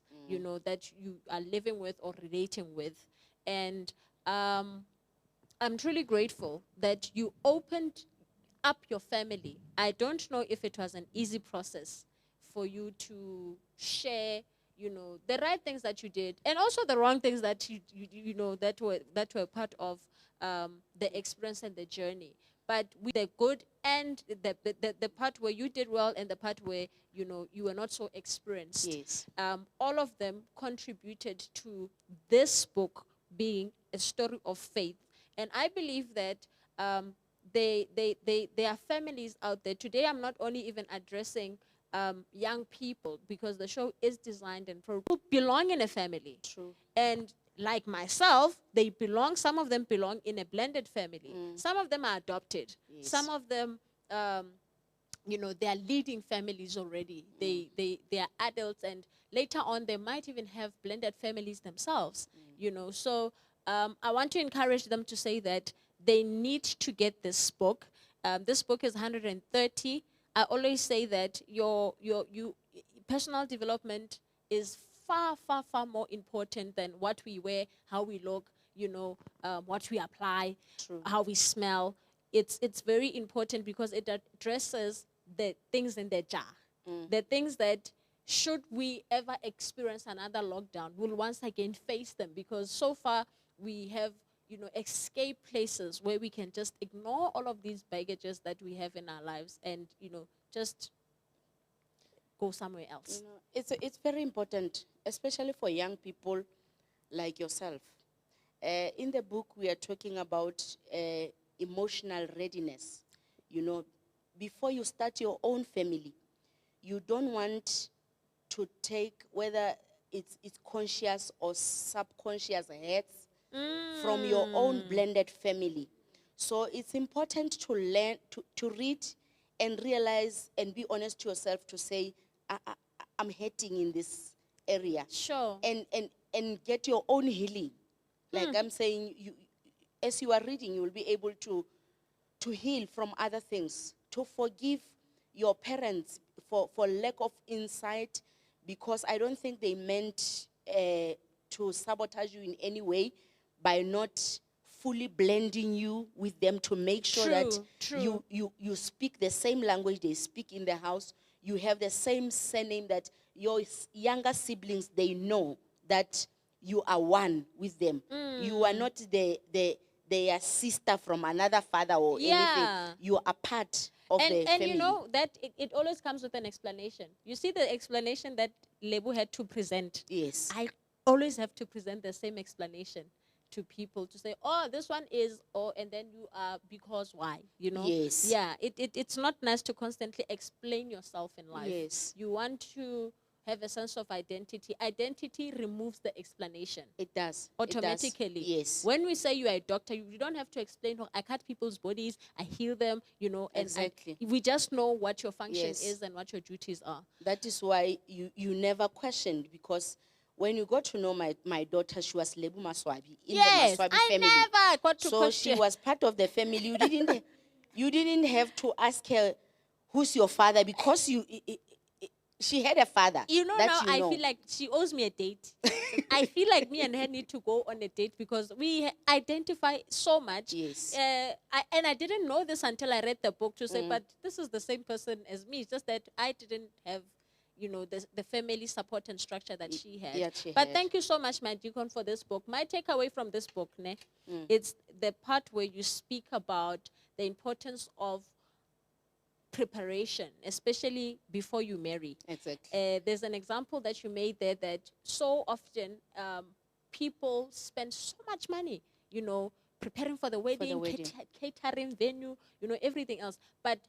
that you are living with or relating with. And I'm truly grateful that you opened up your family. I don't know if it was an easy process for you to share, the right things that you did, and also the wrong things that that were part of the experience and the journey. But with the good and the part where you did well and the part where you were not so experienced, Yes. all of them contributed to this book being a story of faith. And I believe that there are families out there. Today, I'm not only even addressing young people because the show is designed and people belong in a family. True. And like myself, some of them belong in a blended family. Some of them are adopted. Yes. Some of them, they are leading families already. They are adults, and later on, they might even have blended families themselves, So I want to encourage them to say that they need to get this book. This book is 130. I always say that your personal development is far, far, far more important than what we wear, how we look, what we apply, True. how we smell. It's very important because it addresses the things in the jar, the things that should we ever experience another lockdown, we'll once again face them because so far we have escape places where we can just ignore all of these baggages that we have in our lives and just go somewhere else. It's very important, especially for young people like yourself. In the book, we are talking about emotional readiness. Before you start your own family, you don't want to take whether it's conscious or subconscious hurts from your own blended family. So it's important to learn, to read and realize and be honest to yourself to say, I'm hurting in this area. Sure. And get your own healing. Like I'm saying, as you are reading, you will be able to heal from other things, to forgive your parents for lack of insight, because I don't think they meant to sabotage you in any way by not fully blending you with them to make sure that you speak the same language they speak in the house. You have the same surname, that your younger siblings, they know that you are one with them. You are not their sister from another father or anything. You are part of the family. And that it always comes with an explanation. You see the explanation that Lebu had to present. Yes. I always have to present the same explanation to people to say, oh, this one is, and then you are because why, Yes. Yeah, it's not nice to constantly explain yourself in life. Yes. You want to have a sense of identity. Identity removes the explanation It does. automatically. It does. Yes. When we say you are a doctor, you don't have to explain, "Oh, I cut people's bodies, I heal them," and Exactly. we just know what your function Yes. is and what your duties are. That is why you never questioned, because when you got to know my daughter, she was Lebu Maswabi in Yes, the Maswabi I family. never got to So she question. was part of the family. You didn't have to ask her, who's your father, because she had a father. Now I feel like she owes me a date. I feel like me and her need to go on a date because we identify so much. Yes. I didn't know this until I read the book to say, but this is the same person as me. It's just that I didn't have, the family support and structure that she had. Yeah, she but had. thank you so much, my deacon, for this book. My takeaway from this book, it's the part where you speak about the importance of preparation, especially before you marry. Exactly. There's an example that you made there that so often people spend so much money, preparing for the wedding, wedding. Catering, venue, everything else. But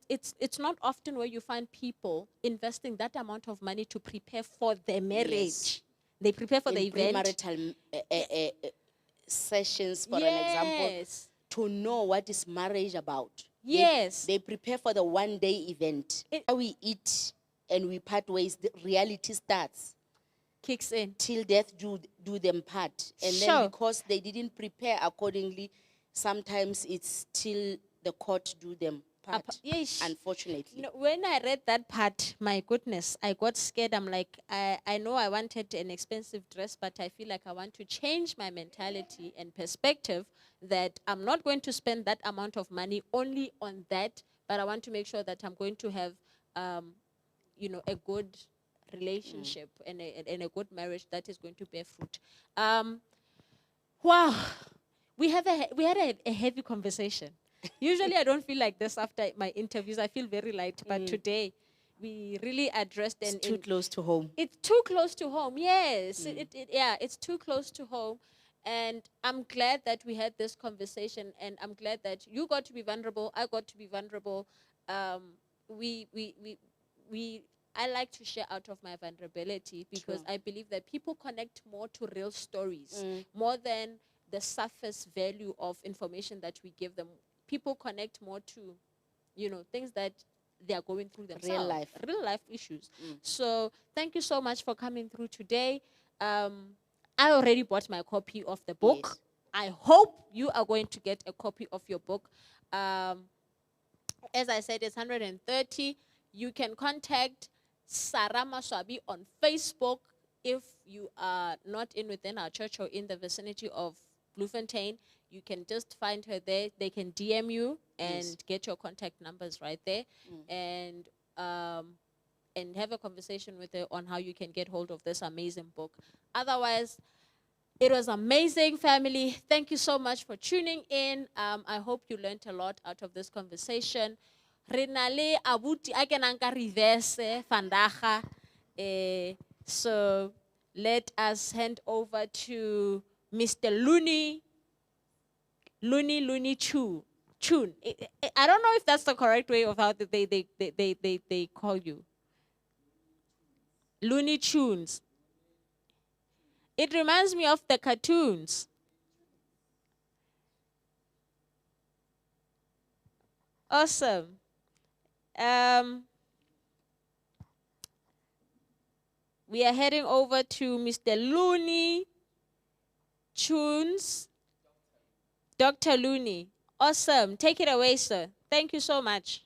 it's not often where you find people investing that amount of money to prepare for their marriage. Yes. They prepare for the In event. premarital sessions, for an example, Yes. to know what is marriage about. Yes. They prepare for the one-day event. How we eat and we part ways, the reality starts. Kicks in. Till death do them part. And Sure. then because they didn't prepare accordingly, sometimes it's till the court do them part. Yes. Unfortunately. When I read that part, my goodness, I got scared. I'm like, I know I wanted an expensive dress, but I feel like I want to change my mentality and perspective that I'm not going to spend that amount of money only on that, but I want to make sure that I'm going to have, a good relationship and a good marriage that is going to bear fruit. Wow. We had a heavy conversation. Usually I don't feel like this after my interviews. I feel very light. But today we really addressed It's too close to home. It's too close to home. Yes. It's too close to home. And I'm glad that we had this conversation, and I'm glad that you got to be vulnerable. I got to be vulnerable. I like to share out of my vulnerability because I believe that people connect more to real stories, more than the surface value of information that we give them. People connect more to, things that they are going through themselves. Real life issues. So thank you so much for coming through today. I already bought my copy of the book. Yes. I hope you are going to get a copy of your book. As I said, it's 130. You can contact Sarah Maswabi on Facebook if you are not within our church or in the vicinity of Bloemfontein. You can just find her there. They can DM you and get your contact numbers right there, and have a conversation with her on how you can get hold of this amazing book. Otherwise, it was amazing, family. Thank you so much for tuning in. I hope you learned a lot out of this conversation. Renale abuti akenanka reverse fandaga. So let us hand over to Mr. Looney Chun. I don't know if that's the correct way of how they call you. Looney Tunes. It reminds me of the cartoons. Awesome. We are heading over to Mr. Looney Tunes. Dr. Looney. Awesome. Take it away, sir. Thank you so much.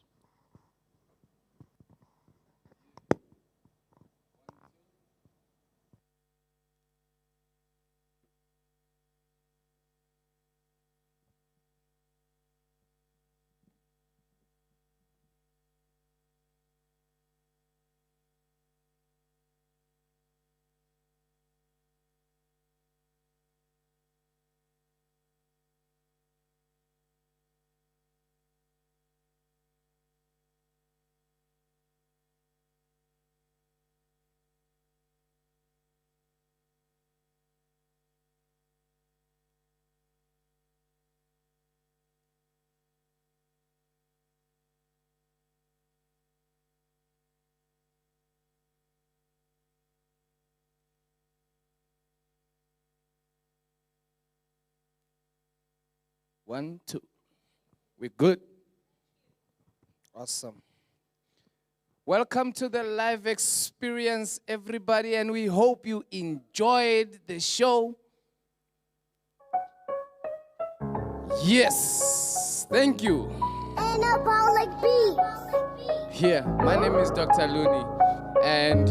1, 2. We're good. Awesome. Welcome to the live experience, everybody, and we hope you enjoyed the show. Yes, thank you. Anabolic beats. Here, my name is Dr. Looney, and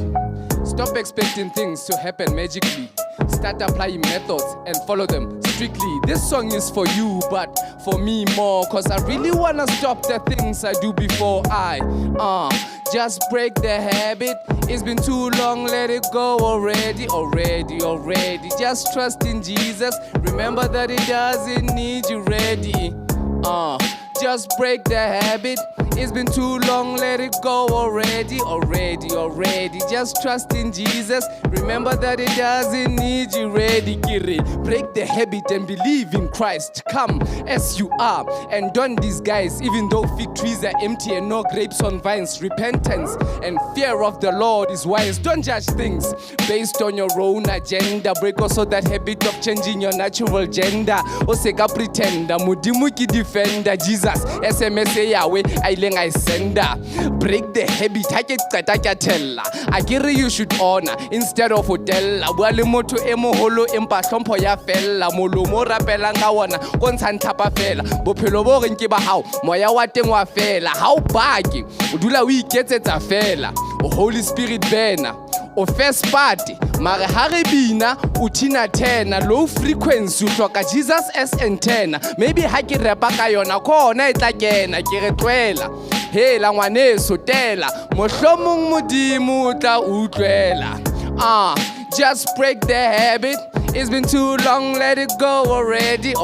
stop expecting things to happen magically. Start applying methods and follow them strictly. This song is for you, but for me more, cause I really wanna stop the things I do before I just break the habit. It's been too long, let it go already. Just trust in Jesus. Remember that He doesn't need you ready. Just break the habit. It's been too long, let it go already. Just trust in Jesus. Remember that He doesn't need you ready. Kiri. Break the habit and believe in Christ. Come as you are and don't disguise. Even though fig trees are empty and no grapes on vines. Repentance and fear of the Lord is wise. Don't judge things based on your own agenda. Break also that habit of changing your natural gender. Oseka pretender, mudimu ki defender. Jesus, SMS Yahweh, I sender. Break the habit, I get you should honor instead of hotel. Wale moto emo holo empa hlompo ya fella. Molomo rapela nga wana kontshantapa fela. Bophelo bo reng ke ba hao moya wa teng wa fela. Hao baki o dula o iketsetsa fela. O Holy Spirit bena o first party mare ha re bina o tina tena. Low frequency o hloka Jesus as antenna. Maybe ha ke repa ka yona khona e tla kena ke re twela. Hela ngwaneso tela mohlomong modimo o tla utlwela. Just break the habit. It's been too long, let it go already.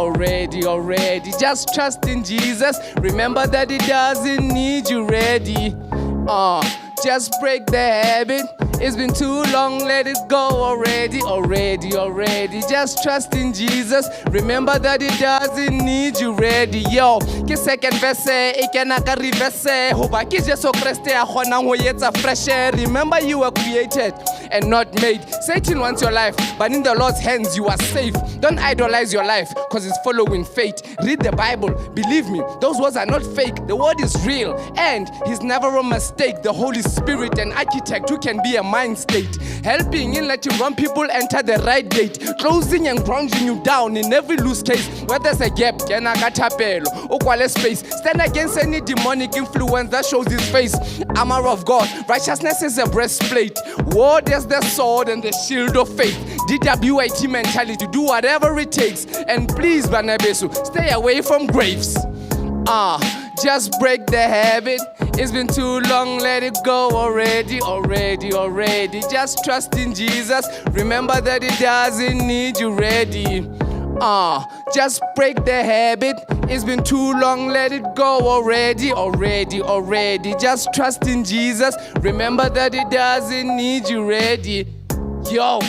Just trust in Jesus. Remember that He doesn't need you ready. Just break the habit. It's been too long, let it go already. Just trust in Jesus. Remember that He doesn't need you ready. Yo, ke second verse, e kena ka reverse. Hoba ke Jesu Kriste a kgonang ho etsa fresh. Remember you were created and not made. Satan wants your life, but in the Lord's hands you are safe. Don't idolize your life, cause it's following fate. Read the Bible, believe me, those words are not fake. The word is real, and He's never a mistake. The Holy Spirit, an architect who can be a mind state, helping in letting wrong people enter the right gate, closing and grounding you down in every loose case. Where there's a gap, kena katapelo, okwale space. Stand against any demonic influence that shows His face. Armor of God, righteousness is a breastplate. War is the sword and the shield of faith. DWIT mentality, do whatever it takes. And please, Banabesu, stay away from graves. Just break the habit. It's been too long, let it go already. Just trust in Jesus. Remember that He doesn't need you ready. Just break the habit. It's been too long, let it go already. Just trust in Jesus. Remember that He doesn't need you ready. Yo.